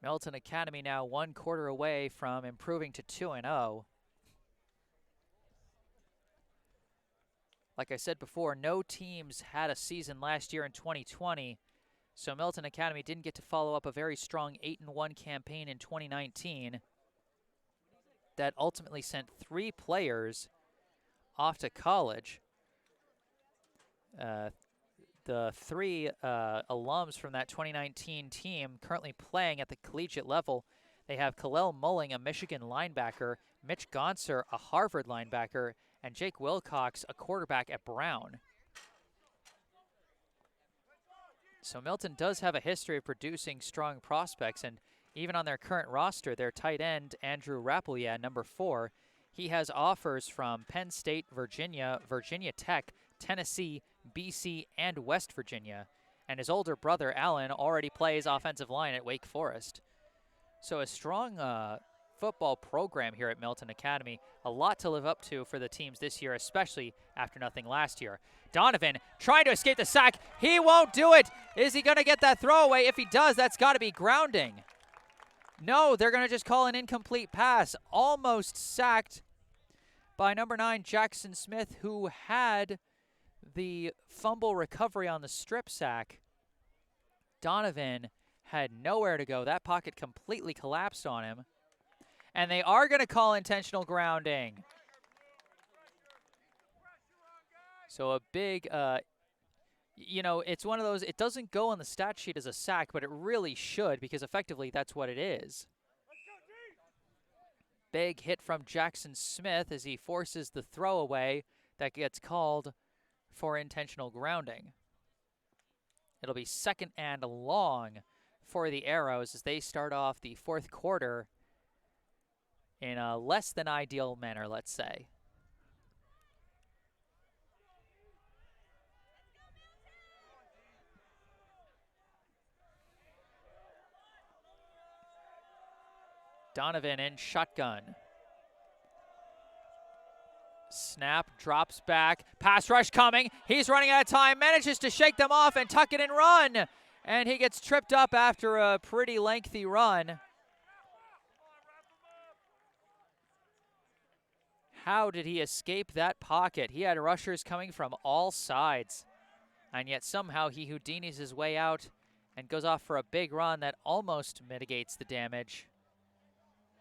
Milton Academy now 1 quarter away from improving to 2-0. Like I said before, no teams had a season last year in 2020, so Milton Academy didn't get to follow up a very strong 8-1 campaign in 2019 that ultimately sent 3 players off to college. The three alums from that 2019 team currently playing at the collegiate level. They have Khalil Mulling, a Michigan linebacker, Mitch Gonser, a Harvard linebacker, and Jake Wilcox, a quarterback at Brown. So Milton does have a history of producing strong prospects, and even on their current roster, their tight end, Andrew Rappleyea, number 4, he has offers from Penn State, Virginia, Virginia Tech, Tennessee, BC, and West Virginia. And his older brother, Allen, already plays offensive line at Wake Forest. So a strong football program here at Milton Academy. A lot to live up to for the teams this year, especially after nothing last year. Donovan trying to escape the sack. He won't do it. Is he going to get that throwaway? If he does, that's got to be grounding. No, they're going to just call an incomplete pass. Almost sacked by number 9, Jackson Smith, who had the fumble recovery on the strip sack. Donovan had nowhere to go. That pocket completely collapsed on him. And they are going to call intentional grounding. So a big, it's one of those, it doesn't go on the stat sheet as a sack, but it really should, because effectively that's what it is. Big hit from Jackson Smith as he forces the throwaway that gets called for intentional grounding. It'll be 2nd and long for the Arrows as they start off the 4th quarter in a less than ideal manner, let's say. Donovan in shotgun. Snap, drops back, pass rush coming. He's running out of time, manages to shake them off and tuck it and run. And he gets tripped up after a pretty lengthy run. How did he escape that pocket? He had rushers coming from all sides. And yet somehow he Houdinis his way out and goes off for a big run that almost mitigates the damage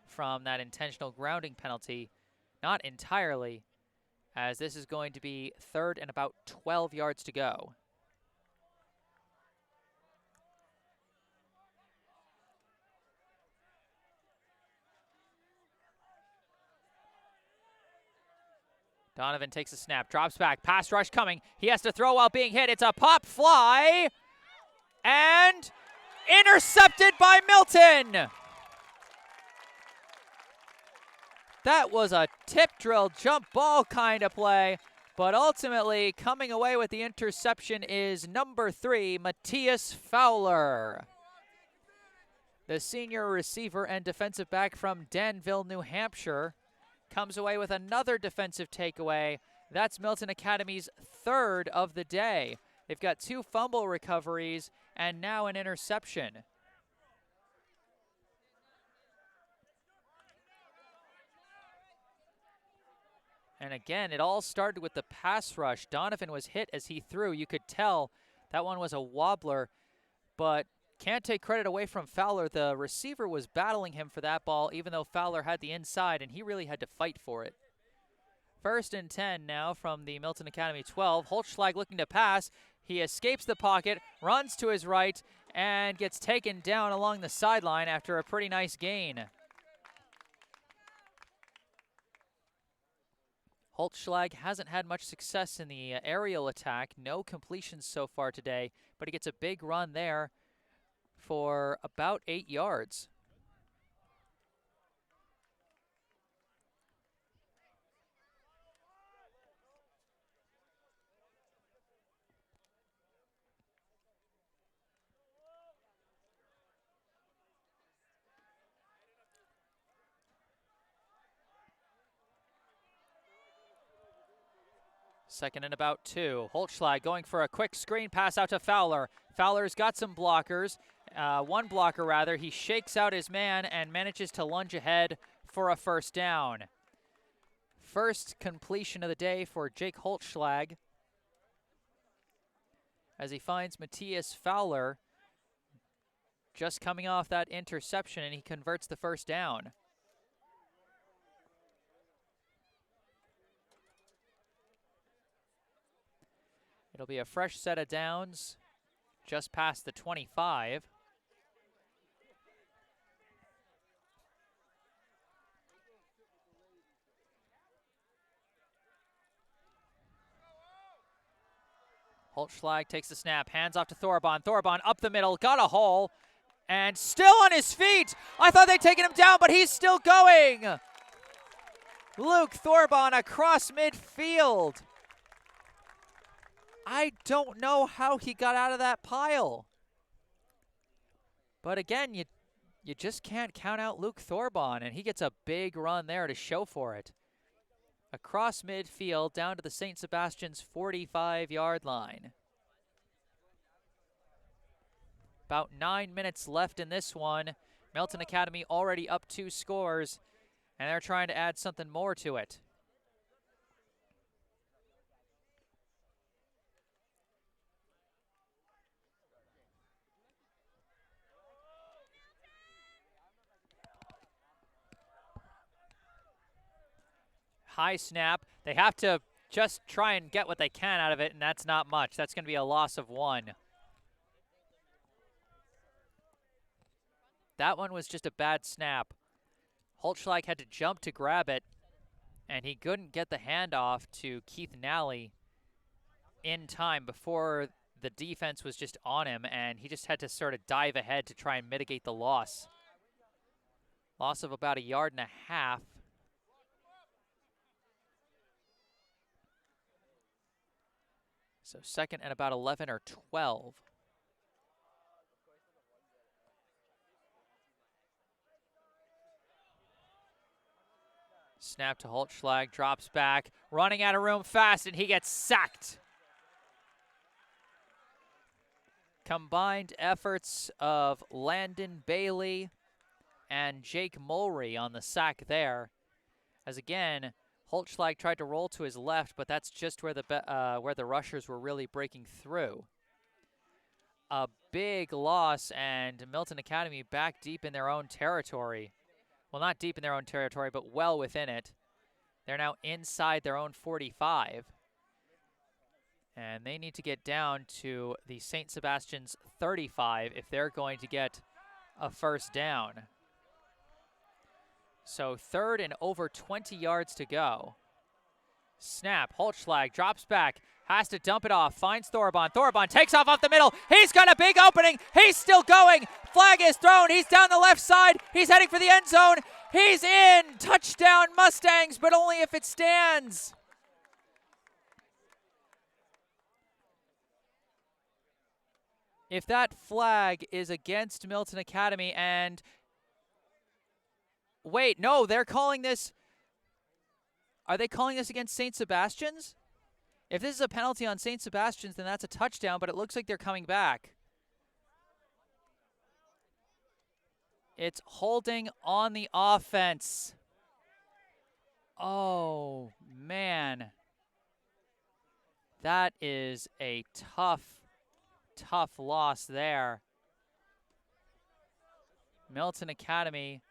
from that intentional grounding penalty. Not entirely, as this is going to be 3rd and about 12 yards to go. Donovan takes a snap, drops back, pass rush coming. He has to throw while being hit. It's a pop fly, and intercepted by Milton. That was a tip drill, jump ball kind of play, but ultimately coming away with the interception is number 3, Matthias Fowler. The senior receiver and defensive back from Danville, New Hampshire, comes away with another defensive takeaway. That's Milton Academy's 3rd of the day. They've got 2 fumble recoveries and now an interception. And again, it all started with the pass rush. Donovan was hit as he threw. You could tell that one was a wobbler, but can't take credit away from Fowler. The receiver was battling him for that ball, even though Fowler had the inside, and he really had to fight for it. 1st and 10 now from the Milton Academy 12. Holtschlag looking to pass. He escapes the pocket, runs to his right, and gets taken down along the sideline after a pretty nice gain. Holtschlag hasn't had much success in the aerial attack. No completions so far today, but he gets a big run there for about 8 yards. Second and about 2. Holtschlag going for a quick screen pass out to Fowler. Fowler's got some blockers. One blocker, rather. He shakes out his man and manages to lunge ahead for a 1st down. First completion of the day for Jake Holtschlag as he finds Matthias Fowler just coming off that interception, and he converts the 1st down. It'll be a fresh set of downs just past the 25. Holtschlag takes the snap, hands off to Thorbon. Thorbon up the middle, got a hole, and still on his feet. I thought they'd taken him down, but he's still going. Luke Thorbon across midfield. I don't know how he got out of that pile. But again, you just can't count out Luke Thorbon, and he gets a big run there to show for it. Across midfield, down to the St. Sebastian's 45-yard line. About 9 minutes left in this one. Milton Academy already up 2 scores, and they're trying to add something more to it. High snap. They have to just try and get what they can out of it, and that's not much. That's going to be a loss of 1. That one was just a bad snap. Holtschlag had to jump to grab it, and he couldn't get the handoff to Keith Nally in time before the defense was just on him, and he just had to sort of dive ahead to try and mitigate the loss. Loss of about 1.5 yards. So second and about 11 or 12. Snap to Holtschlag, drops back, running out of room fast, and he gets sacked. Combined efforts of Landon Bailey and Jake Mulry on the sack there. As again, Holtschlag tried to roll to his left, but that's just where the rushers were really breaking through. A big loss, and Milton Academy back deep in their own territory. Well, not deep in their own territory, but well within it. They're now inside their own 45. And they need to get down to the St. Sebastian's 35 if they're going to get a first down. So third and over 20 yards to go. Snap, Holtschlag drops back, has to dump it off, finds Thorbon. Thorbon takes off the middle. He's got a big opening. He's still going. Flag is thrown. He's down the left side. He's heading for the end zone. He's in. Touchdown Mustangs, but only if it stands. If that flag is against Milton Academy and... Wait, no, they're calling this... Are they calling this against St. Sebastian's? If this is a penalty on St. Sebastian's, then that's a touchdown, but it looks like they're coming back. It's holding on the offense. Oh, man. That is a tough loss there. Milton Academy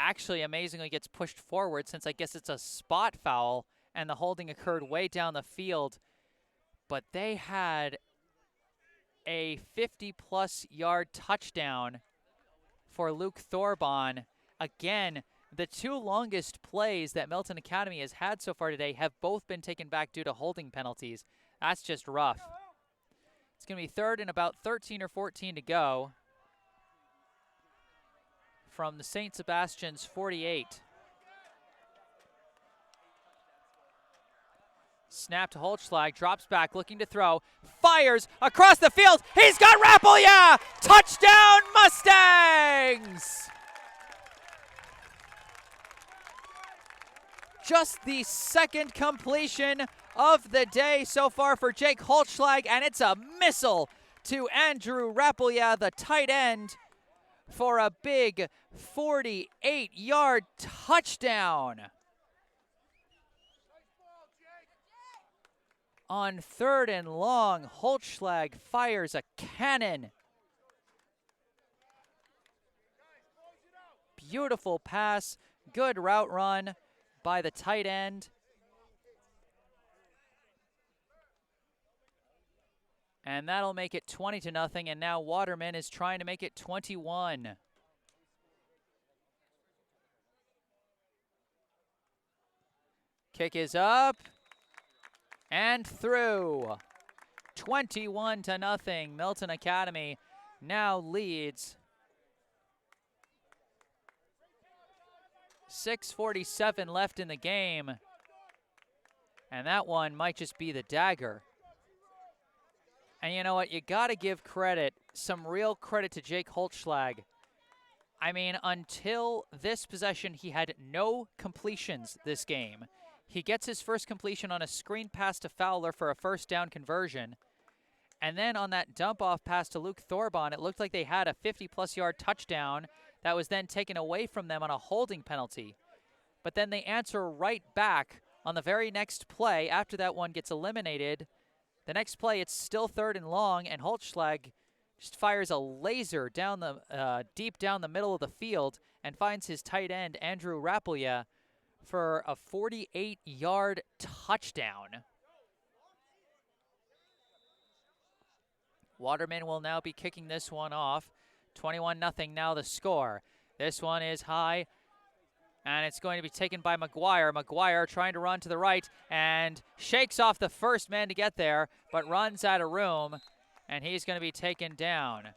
actually amazingly gets pushed forward, since I guess it's a spot foul and the holding occurred way down the field. But they had a 50-plus yard touchdown for Luke Thorbon. Again, the 2 longest plays that Milton Academy has had so far today have both been taken back due to holding penalties. That's just rough. It's going to be third and about 13 or 14 to go from the St. Sebastian's 48. Snap to Holtschlag, drops back, looking to throw, fires across the field. He's got Rappelia! Touchdown Mustangs! Just the second completion of the day so far for Jake Holtschlag, and it's a missile to Andrew Rappelia, the tight end, for a big 48-yard touchdown. On third and long, Holtschlag fires a cannon. Beautiful pass, good route run by the tight end. And that'll make it 20-0, and now Waterman is trying to make it 21. Kick is up and through. 21-0. Milton Academy now leads. 6:47 left in the game. And that one might just be the dagger. And you know what? You got to give credit, some real credit to Jake Holtschlag. I mean, until this possession, he had no completions this game. He gets his first completion on a screen pass to Fowler for a first down conversion. And then on that dump-off pass to Luke Thorbon, it looked like they had a 50-plus yard touchdown that was then taken away from them on a holding penalty. But then they answer right back on the very next play after that one gets eliminated. The next play, it's still 3rd and long, and Holtschlag just fires a laser down the deep down the middle of the field and finds his tight end, Andrew Rappelia, for a 48-yard touchdown. Waterman will now be kicking this one off. 21-0 now the score. This one is high, and it's going to be taken by McGuire. McGuire trying to run to the right and shakes off the first man to get there, but runs out of room, and he's going to be taken down.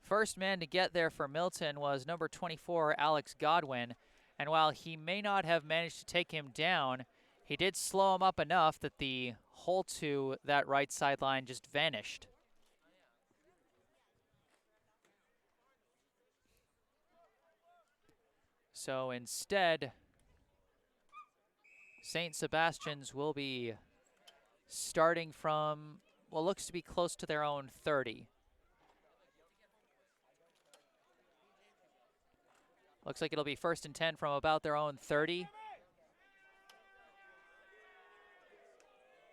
First man to get there for Milton was number 24, Alex Godwin, and while he may not have managed to take him down, he did slow him up enough that the hole to that right sideline just vanished. So instead, St. Sebastian's will be starting from what looks to be close to their own 30. Looks like it'll be 1st and 10 from about their own 30.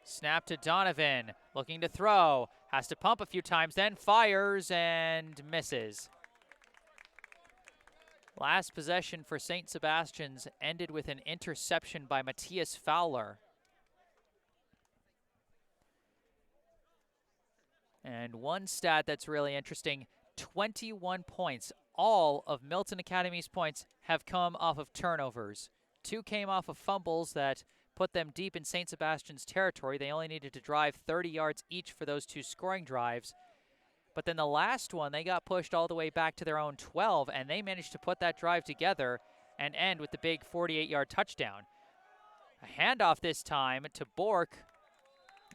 Snap to Donovan, looking to throw, has to pump a few times, then fires and misses. Last possession for St. Sebastian's ended with an interception by Matthias Fowler. And one stat that's really interesting, 21 points. All of Milton Academy's points have come off of turnovers. 2 came off of fumbles that put them deep in St. Sebastian's territory. They only needed to drive 30 yards each for those 2 scoring drives. But then the last one, they got pushed all the way back to their own 12, and they managed to put that drive together and end with the big 48-yard touchdown. A handoff this time to Bork,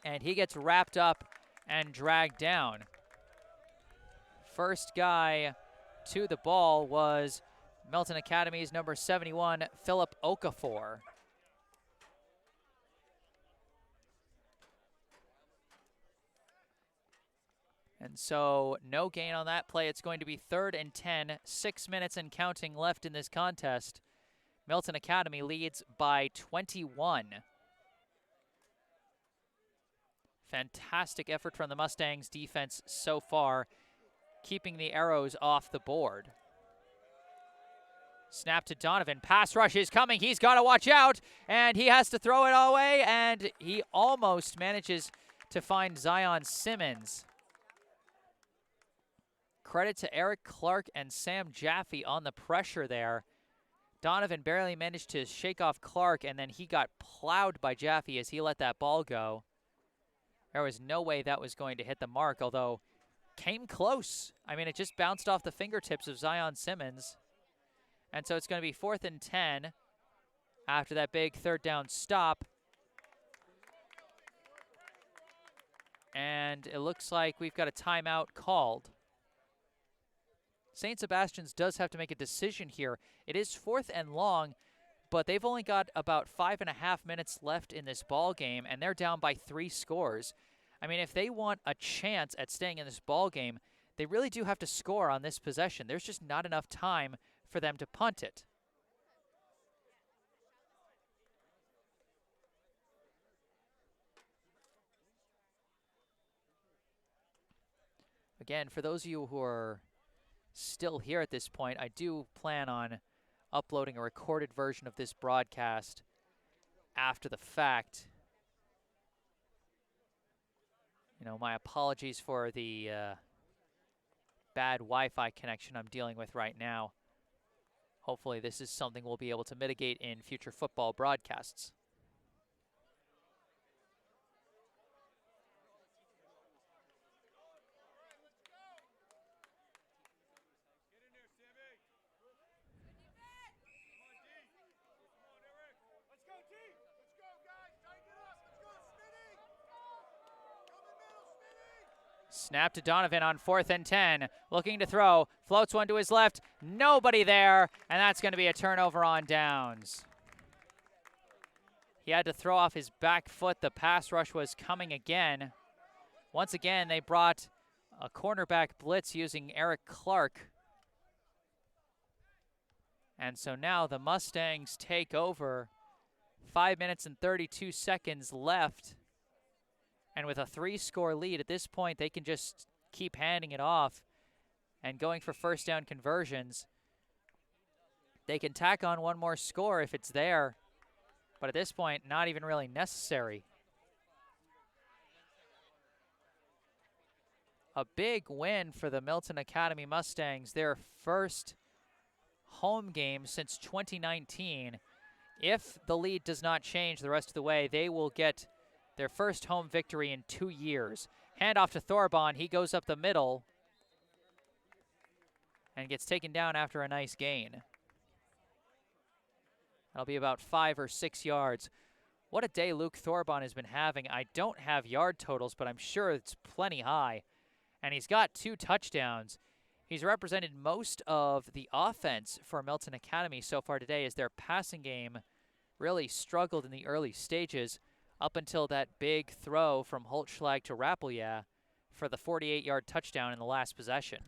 and he gets wrapped up and dragged down. First guy to the ball was Milton Academy's number 71, Philip Okafor. And so no gain on that play. It's going to be 3rd and 10, 6 minutes and counting left in this contest. Milton Academy leads by 21. Fantastic effort from the Mustangs defense so far, keeping the arrows off the board. Snap to Donovan. Pass rush is coming. He's got to watch out, and he has to throw it all away, and he almost manages to find Zion Simmons. Credit to Eric Clark and Sam Jaffe on the pressure there. Donovan barely managed to shake off Clark, and then he got plowed by Jaffe as he let that ball go. There was no way that was going to hit the mark, although came close. I mean, it just bounced off the fingertips of Zion Simmons. And so it's going to be 4th and 10 after that big 3rd down stop. And it looks like we've got a timeout called. St. Sebastian's does have to make a decision here. It is 4th and long, but they've only got about 5.5 minutes left in this ball game, and they're down by 3 scores. I mean, if they want a chance at staying in this ball game, they really do have to score on this possession. There's just not enough time for them to punt it. Again, for those of you who are still here at this point, I do plan on uploading a recorded version of this broadcast after the fact. my apologies for the bad Wi-Fi connection I'm dealing with right now. Hopefully this is something we'll be able to mitigate in future football broadcasts. Snap to Donovan on 4th and 10. Looking to throw. Floats one to his left. Nobody there. And that's going to be a turnover on downs. He had to throw off his back foot. The pass rush was coming again. Once again, they brought a cornerback blitz using Eric Clark. And so now the Mustangs take over. 5 minutes and 32 seconds left. And with a 3-score lead, at this point, they can just keep handing it off and going for first down conversions. They can tack on one more score if it's there, but at this point, not even really necessary. A big win for the Milton Academy Mustangs, their first home game since 2019. If the lead does not change the rest of the way, they will get their first home victory in 2 years. Handoff to Thorbon. He goes up the middle and gets taken down after a nice gain. That'll be about 5 or 6 yards. What a day Luke Thorbon has been having. I don't have yard totals, but I'm sure it's plenty high. And he's got 2 touchdowns. He's represented most of the offense for Milton Academy so far today as their passing game really struggled in the early stages, up until that big throw from Holtschlag to Rappelja for the 48-yard touchdown in the last possession.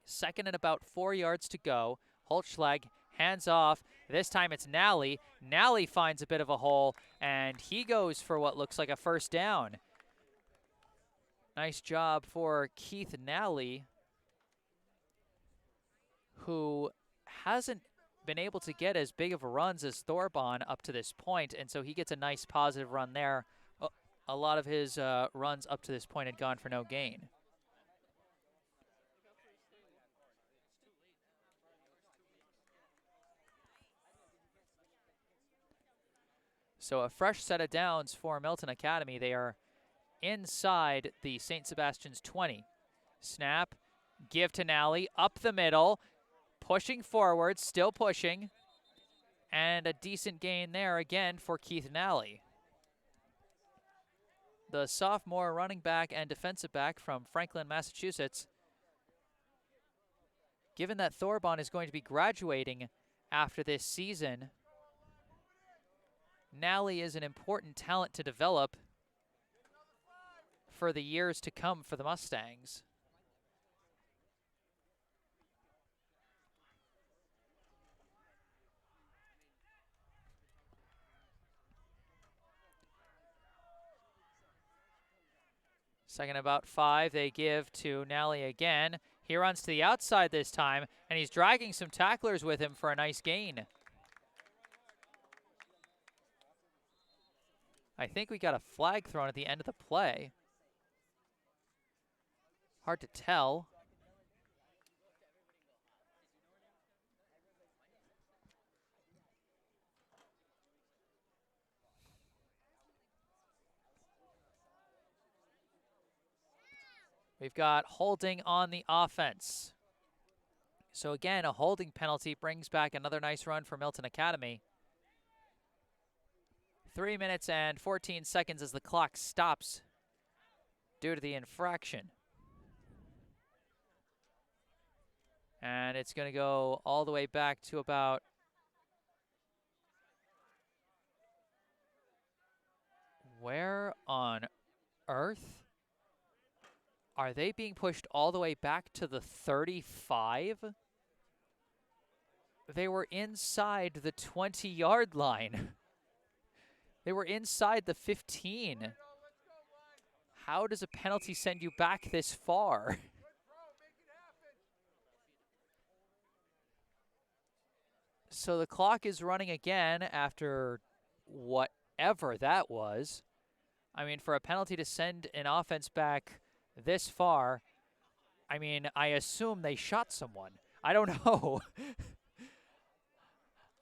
Second and about 4 yards to go. Holtschlag hands off. This time it's Nally. Nally finds a bit of a hole, and he goes for what looks like a first down. Nice job for Keith Nally, who hasn't been able to get as big of runs as Thorbon up to this point, and so he gets a nice positive run there. A lot of his runs up to this point had gone for no gain. So a fresh set of downs for Milton Academy. They are inside the St. Sebastian's 20. Snap, give to Nally, up the middle, pushing forward, still pushing, and a decent gain there again for Keith Nally. The sophomore running back and defensive back from Franklin, Massachusetts. Given that Thorbon is going to be graduating after this season, Nally is an important talent to develop for the years to come for the Mustangs. Second about 5, they give to Nally again. He runs to the outside this time, and he's dragging some tacklers with him for a nice gain. I think we got a flag thrown at the end of the play. Hard to tell. We've got holding on the offense. So again, a holding penalty brings back another nice run for Milton Academy. 3 minutes and 14 seconds as the clock stops due to the infraction. And it's going to go all the way back to about where on earth? Are they being pushed all the way back to the 35? They were inside the 20-yard line. They were inside the 15. How does a penalty send you back this far? So the clock is running again after whatever that was. I mean, for a penalty to send an offense back this far, I mean, I assume they shot someone. I don't know.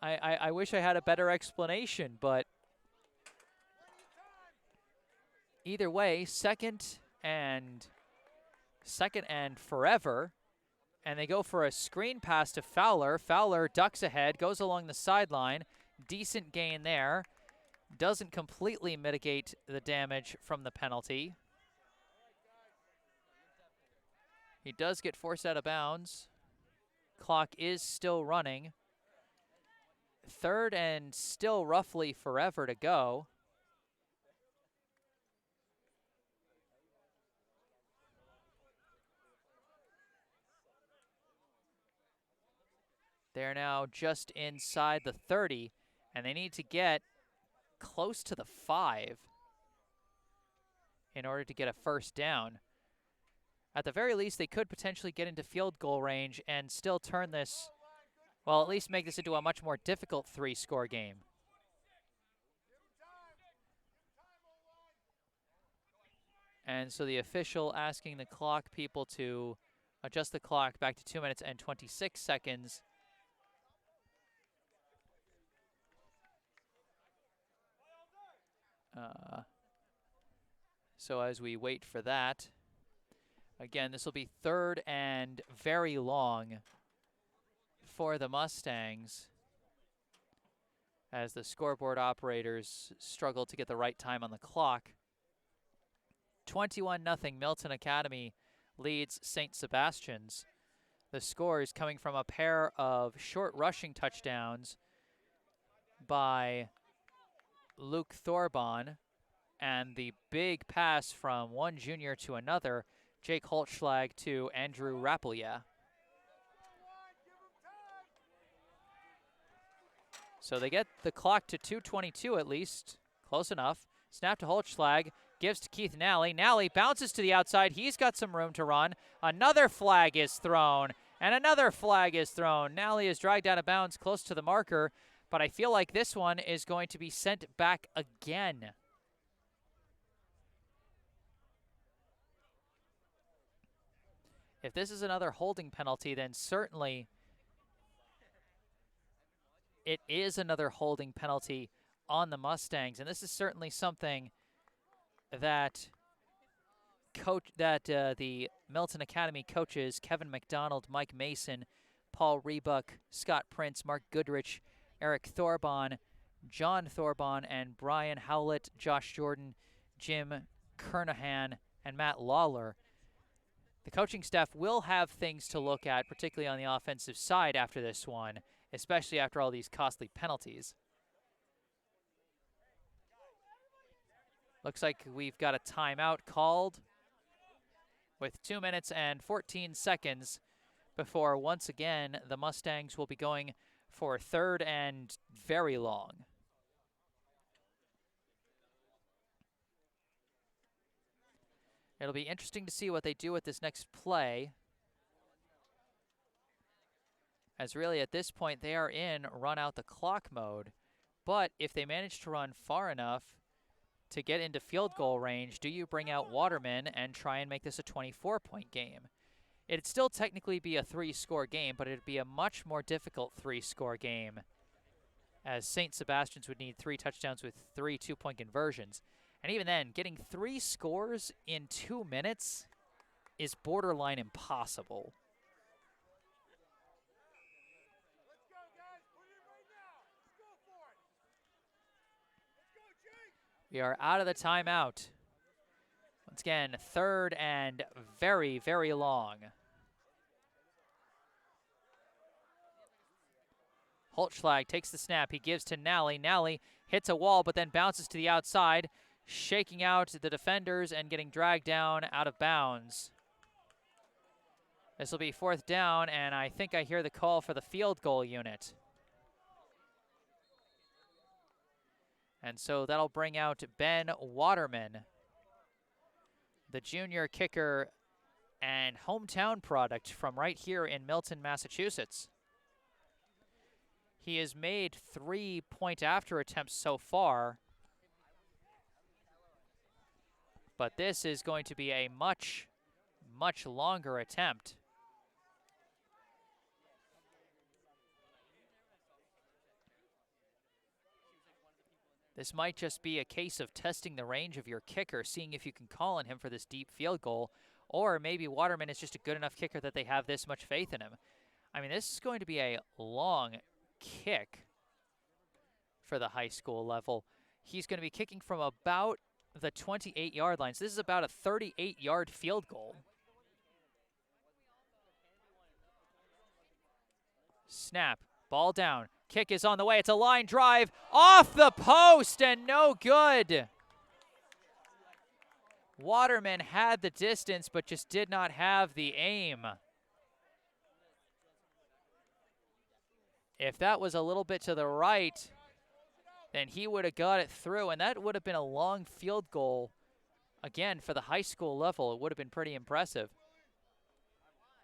I wish I had a better explanation, but either way, second and forever. And they go for a screen pass to Fowler. Fowler ducks ahead, goes along the sideline. Decent gain there. Doesn't completely mitigate the damage from the penalty. He does get forced out of bounds. Clock is still running. Third and still roughly forever to go. They're now just inside the 30, and they need to get close to the 5 in order to get a first down. At the very least, they could potentially get into field goal range and still turn this, well, at least make this into a much more difficult 3-score game. And so the official asking the clock people to adjust the clock back to 2 minutes and 26 seconds. So as we wait for that, again, this will be third and very long for the Mustangs as the scoreboard operators struggle to get the right time on the clock. 21-0 Milton Academy leads St. Sebastian's. The score is coming from a pair of short rushing touchdowns by Luke Thorbon and the big pass from one junior to another, Jake Holtschlag to Andrew Rappelia. So they get the clock to 2:22 at least, close enough. Snap to Holtschlag, gives to Keith Nally. Nally bounces to the outside. He's got some room to run. Another flag is thrown, and another flag is thrown. Nally is dragged out of bounds close to the marker, but I feel like this one is going to be sent back again. If this is another holding penalty, then certainly it is another holding penalty on the Mustangs. And this is certainly something that the Milton Academy coaches, Kevin McDonald, Mike Mason, Paul Rebuck, Scott Prince, Mark Goodrich, Eric Thorbon, John Thorbon, and Brian Howlett, Josh Jordan, Jim Kernahan, and Matt Lawler. The coaching staff will have things to look at, particularly on the offensive side after this one, especially after all these costly penalties. Looks like we've got a timeout called with 2 minutes and 14 seconds before once again the Mustangs will be going for third and very long. It'll be interesting to see what they do with this next play, as really at this point they are in run out the clock mode. But if they manage to run far enough to get into field goal range, do you bring out Waterman and try and make this a 24-point game? It'd still technically be a 3-score game, but it'd be a much more difficult 3-score game, as St. Sebastian's would need 3 touchdowns with 3 2-point conversions. And even then, getting 3 scores in 2 minutes is borderline impossible. We are out of the timeout. Once again, third and very, very long. Holtschlag takes the snap. He gives to Nally. Nally hits a wall, but then bounces to the outside, shaking out the defenders and getting dragged down out of bounds. This will be 4th down, and I think I hear the call for the field goal unit. And so that'll bring out Ben Waterman, the junior kicker and hometown product from right here in Milton, Massachusetts. He has made 3 point-after attempts so far. But this is going to be a much, much longer attempt. This might just be a case of testing the range of your kicker, seeing if you can call on him for this deep field goal, or maybe Waterman is just a good enough kicker that they have this much faith in him. I mean, this is going to be a long kick for the high school level. He's going to be kicking from about the 28-yard line. So this is about a 38-yard field goal. Snap, ball down. Kick is on the way. It's a line drive off the post and no good. Waterman had the distance but just did not have the aim. If that was a little bit to the right, then he would have got it through, and that would have been a long field goal. Again, for the high school level, it would have been pretty impressive.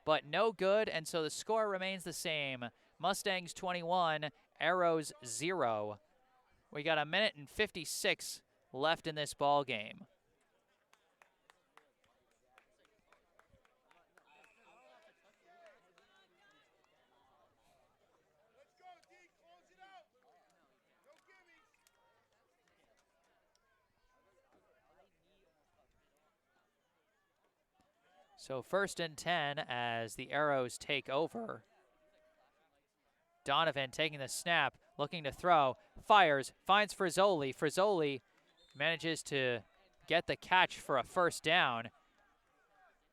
But no good, and so the score remains the same. Mustangs 21, Arrows 0. We got 1 minute and 56 left in this ball game. So 1st and 10 as the Arrows take over. Donovan taking the snap, looking to throw, fires, finds Frizzoli. Frizzoli manages to get the catch for a 1st down.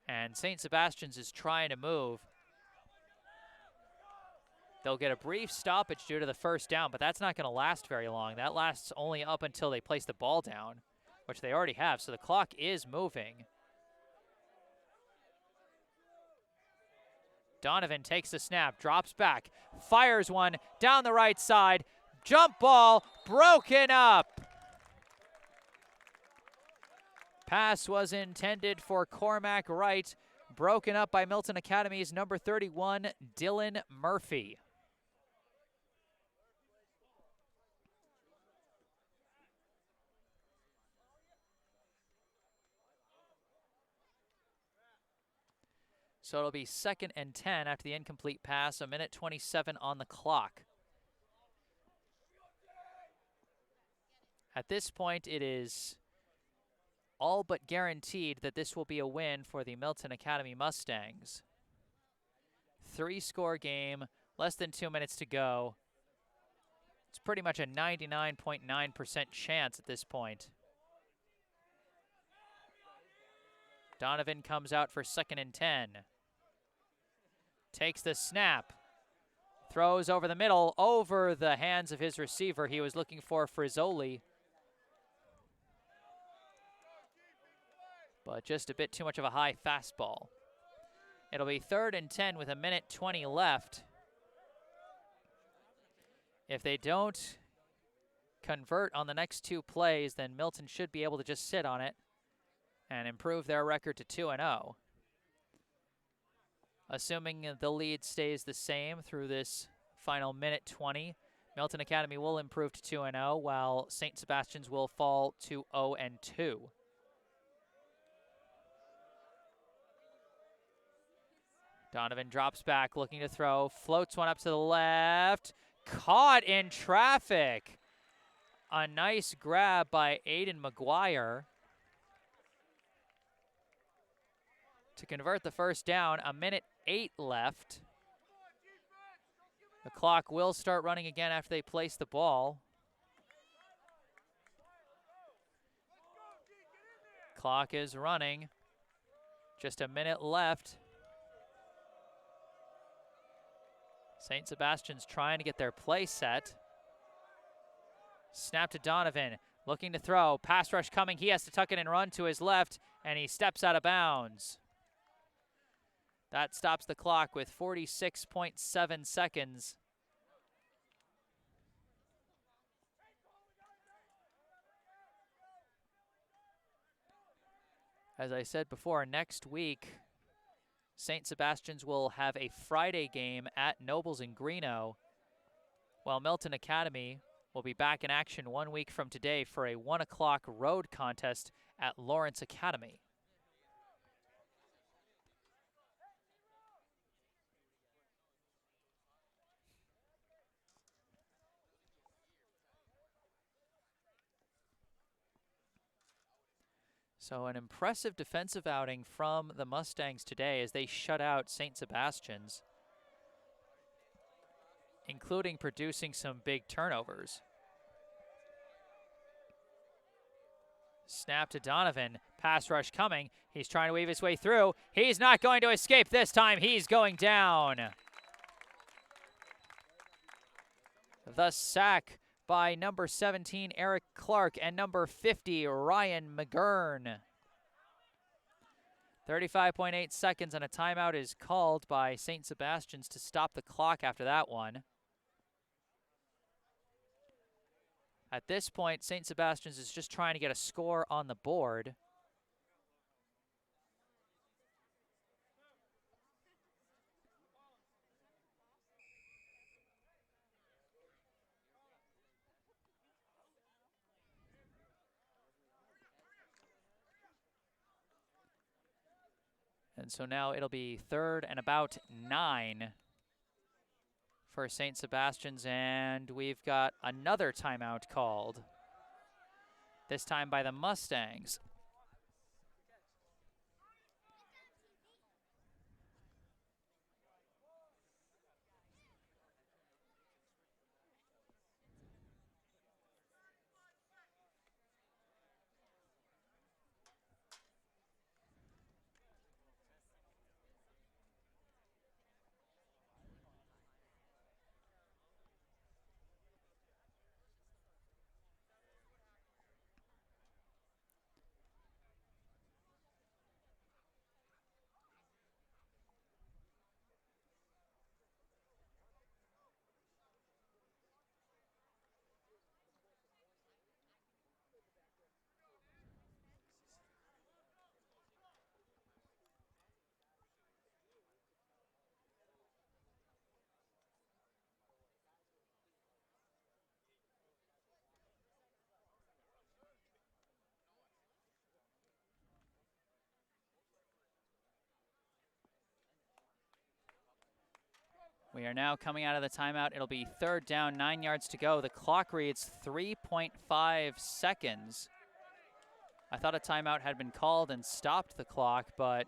And St. Sebastian's is trying to move. They'll get a brief stoppage due to the 1st down, but that's not going to last very long. That lasts only up until they place the ball down, which they already have, so the clock is moving. Donovan takes the snap, drops back, fires one down the right side. Jump ball broken up. Pass was intended for Cormac Wright, broken up by Milton Academy's number 31, Dylan Murphy. So it'll be 2nd and 10 after the incomplete pass, 1 minute 27 on the clock. At this point, it is all but guaranteed that this will be a win for the Milton Academy Mustangs. 3-score game, less than 2 minutes to go. It's pretty much a 99.9% chance at this point. Donovan comes out for 2nd and 10. Takes the snap. Throws over the middle, over the hands of his receiver. He was looking for Frizzoli. But just a bit too much of a high fastball. It'll be 3rd and 10 with 1 minute 20 left. If they don't convert on the next 2 plays, then Milton should be able to just sit on it and improve their record to 2-0. Assuming the lead stays the same through this final minute 20, Milton Academy will improve to 2-0, while St. Sebastian's will fall to 0-2. Donovan drops back, looking to throw, floats one up to the left, caught in traffic. A nice grab by Aiden McGuire to convert the 1st down. 1 minute 8 left. The clock will start running again after they place the ball. Clock is running. Just 1 minute left. St. Sebastian's trying to get their play set. Snap to Donovan, looking to throw. Pass rush coming. He has to tuck it and run to his left, and he steps out of bounds. That stops the clock with 46.7 seconds. As I said before, next week, St. Sebastian's will have a Friday game at Nobles in Greeno, while Milton Academy will be back in action 1 week from today for a 1 o'clock road contest at Lawrence Academy. So an impressive defensive outing from the Mustangs today as they shut out St. Sebastian's, including producing some big turnovers. Snap to Donovan, pass rush coming. He's trying to weave his way through. He's not going to escape this time. He's going down. The sack by number 17, Eric Clark, and number 50, Ryan McGurn. 35.8 seconds, and a timeout is called by St. Sebastian's to stop the clock after that one. At this point, St. Sebastian's is just trying to get a score on the board. And so now it'll be 3rd and about 9 for St. Sebastian's, and we've got another timeout called, this time by the Mustangs. We are now coming out of the timeout. It'll be 3rd down, 9 yards to go. The clock reads 3.5 seconds. I thought a timeout had been called and stopped the clock, but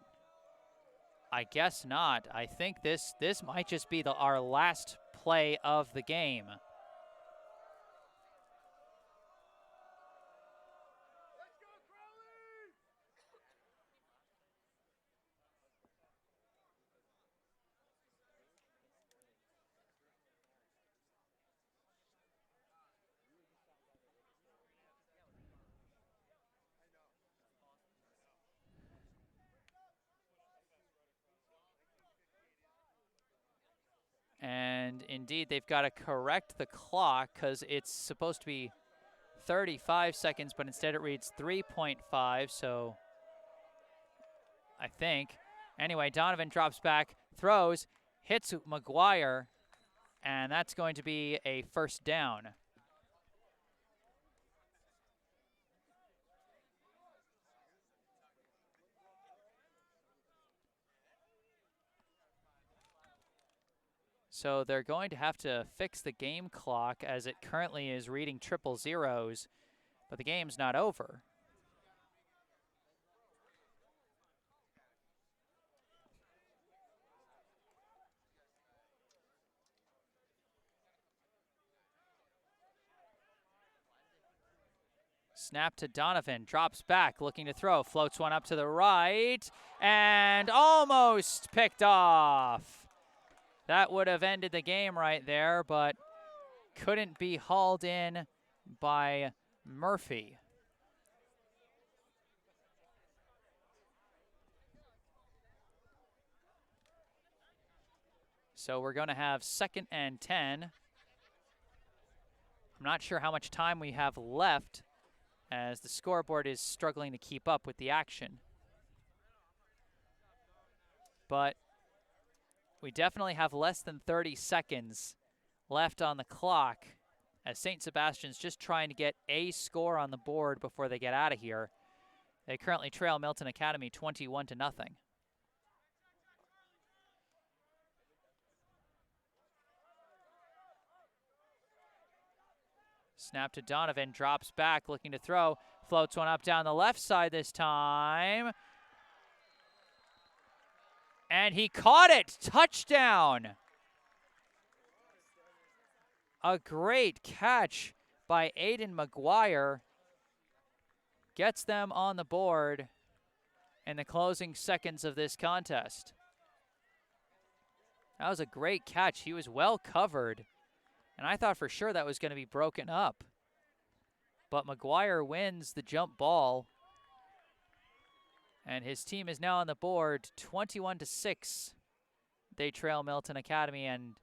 I guess not. I think this might just be our last play of the game. And indeed, they've got to correct the clock because it's supposed to be 35 seconds, but instead it reads 3.5, so I think. Anyway, Donovan drops back, throws, hits McGuire, and that's going to be a 1st down. So they're going to have to fix the game clock as it currently is reading 000s, but the game's not over. Snap to Donovan, drops back, looking to throw, floats one up to the right, and almost picked off. That would have ended the game right there, but couldn't be hauled in by Murphy. So we're going to have 2nd and 10. I'm not sure how much time we have left as the scoreboard is struggling to keep up with the action. But we definitely have less than 30 seconds left on the clock as St. Sebastian's just trying to get a score on the board before they get out of here. They currently trail Milton Academy 21-0. Snap to Donovan, drops back, looking to throw, floats one up down the left side this time. And he caught it, touchdown. A great catch by Aiden McGuire. Gets them on the board in the closing seconds of this contest. That was a great catch. He was well covered. And I thought for sure that was going to be broken up. But McGuire wins the jump ball. And his team is now on the board 21-6. They trail Milton Academy, and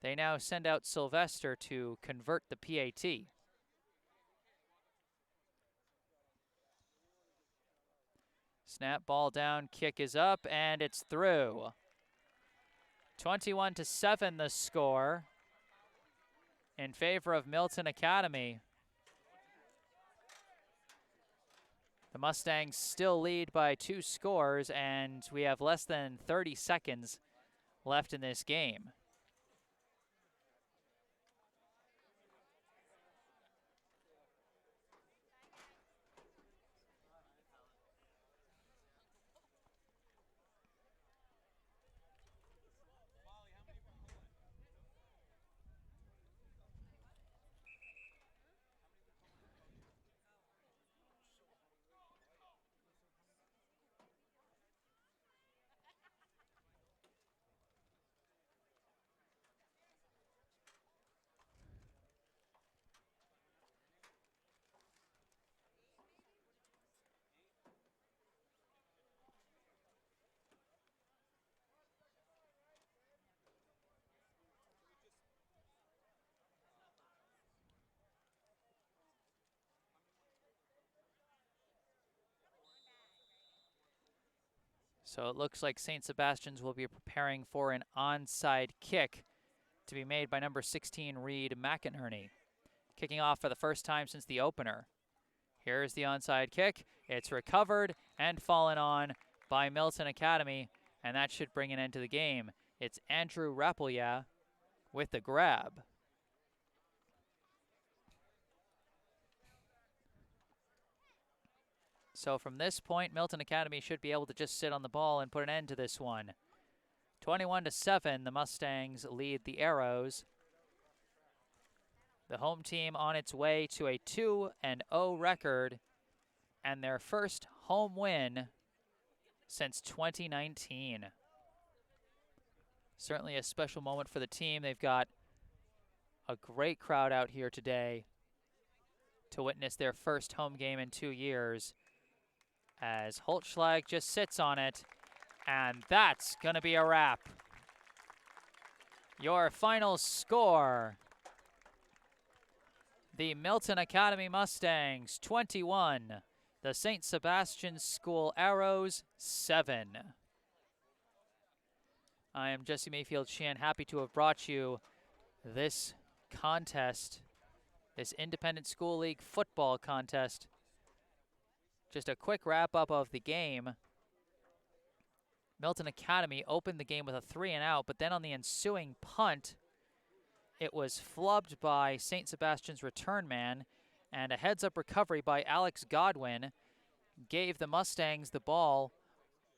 they now send out Sylvester to convert the PAT. Snap, ball down, kick is up, and it's through. 21-7 the score in favor of Milton Academy. The Mustangs still lead by 2 scores, and we have less than 30 seconds left in this game. So it looks like St. Sebastian's will be preparing for an onside kick to be made by number 16, Reed McInerney. Kicking off for the first time since the opener. Here's the onside kick. It's recovered and fallen on by Milton Academy, and that should bring an end to the game. It's Andrew Rappelia with the grab. So from this point, Milton Academy should be able to just sit on the ball and put an end to this one. 21-7, the Mustangs lead the Arrows. The home team on its way to a 2-0 record and their first home win since 2019. Certainly a special moment for the team. They've got a great crowd out here today to witness their first home game in 2 years, as Holtschlag just sits on it, and that's going to be a wrap. Your final score: the Milton Academy Mustangs 21, the St. Sebastian School Arrows 7. I am Jesse Mayfield Sheehan, happy to have brought you this contest, this Independent School League football contest. Just a quick wrap-up of the game. Milton Academy opened the game with a 3-and-out, but then on the ensuing punt, it was flubbed by St. Sebastian's return man, and a heads-up recovery by Alex Godwin gave the Mustangs the ball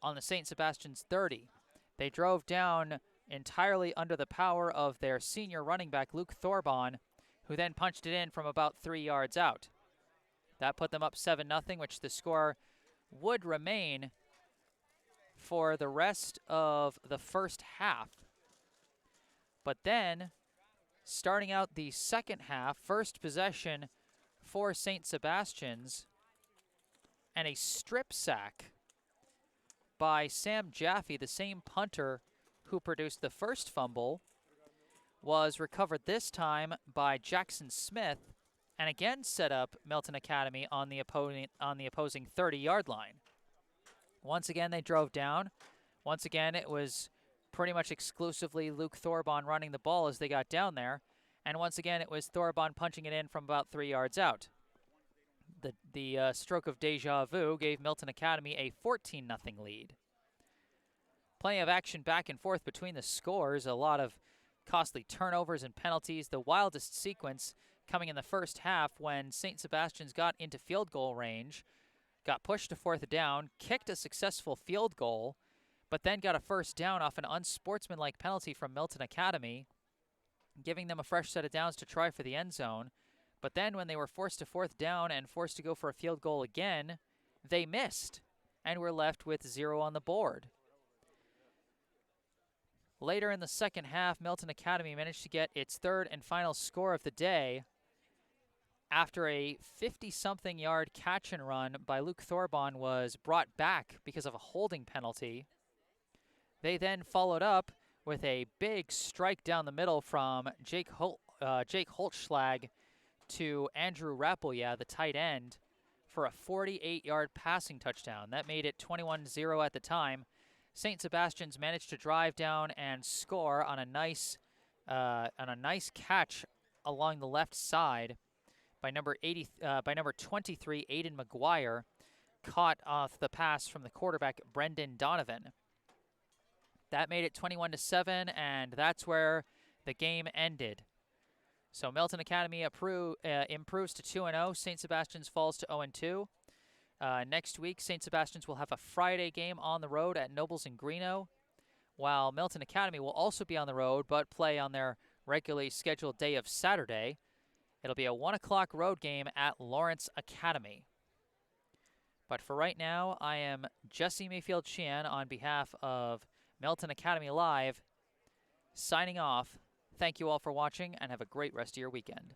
on the St. Sebastian's 30. They drove down entirely under the power of their senior running back, Luke Thorbon, who then punched it in from about 3 yards out. That put them up 7-0, which the score would remain for the rest of the first half. But then, starting out the second half, first possession for St. Sebastian's, and a strip sack by Sam Jaffe, the same punter who produced the first fumble, was recovered this time by Jackson Smith, and again set up Milton Academy on the opposing 30-yard line. Once again, they drove down. Once again, it was pretty much exclusively Luke Thorbon running the ball as they got down there. And once again, it was Thorbon punching it in from about 3 yards out. the stroke of deja vu gave Milton Academy a 14-0 lead. Plenty of action back and forth between the scores, a lot of costly turnovers and penalties. The wildest sequence coming in the first half when St. Sebastian's got into field goal range, got pushed to fourth down, kicked a successful field goal, but then got a first down off an unsportsmanlike penalty from Milton Academy, giving them a fresh set of downs to try for the end zone. But then when they were forced to fourth down and forced to go for a field goal again, they missed and were left with 0 on the board. Later in the second half, Milton Academy managed to get its third and final score of the day after a 50-something yard catch and run by Luke Thorbon was brought back because of a holding penalty. They then followed up with a big strike down the middle from Jake Holtschlag to Andrew Rappelja, the tight end, for a 48-yard passing touchdown. That made it 21-0 at the time. St. Sebastian's managed to drive down and score on a nice catch along the left side by number 23, Aiden McGuire, caught off the pass from the quarterback Brendan Donovan. That made it 21-7, and that's where the game ended. So Milton Academy improves to 2-0. St. Sebastian's falls to 0-2. Next week, St. Sebastian's will have a Friday game on the road at Nobles and Greeno, while Milton Academy will also be on the road but play on their regularly scheduled day of Saturday. It'll be a 1 o'clock road game at Lawrence Academy. But for right now, I am Jesse Mayfield-Sheehan on behalf of Milton Academy Live, signing off. Thank you all for watching, and have a great rest of your weekend.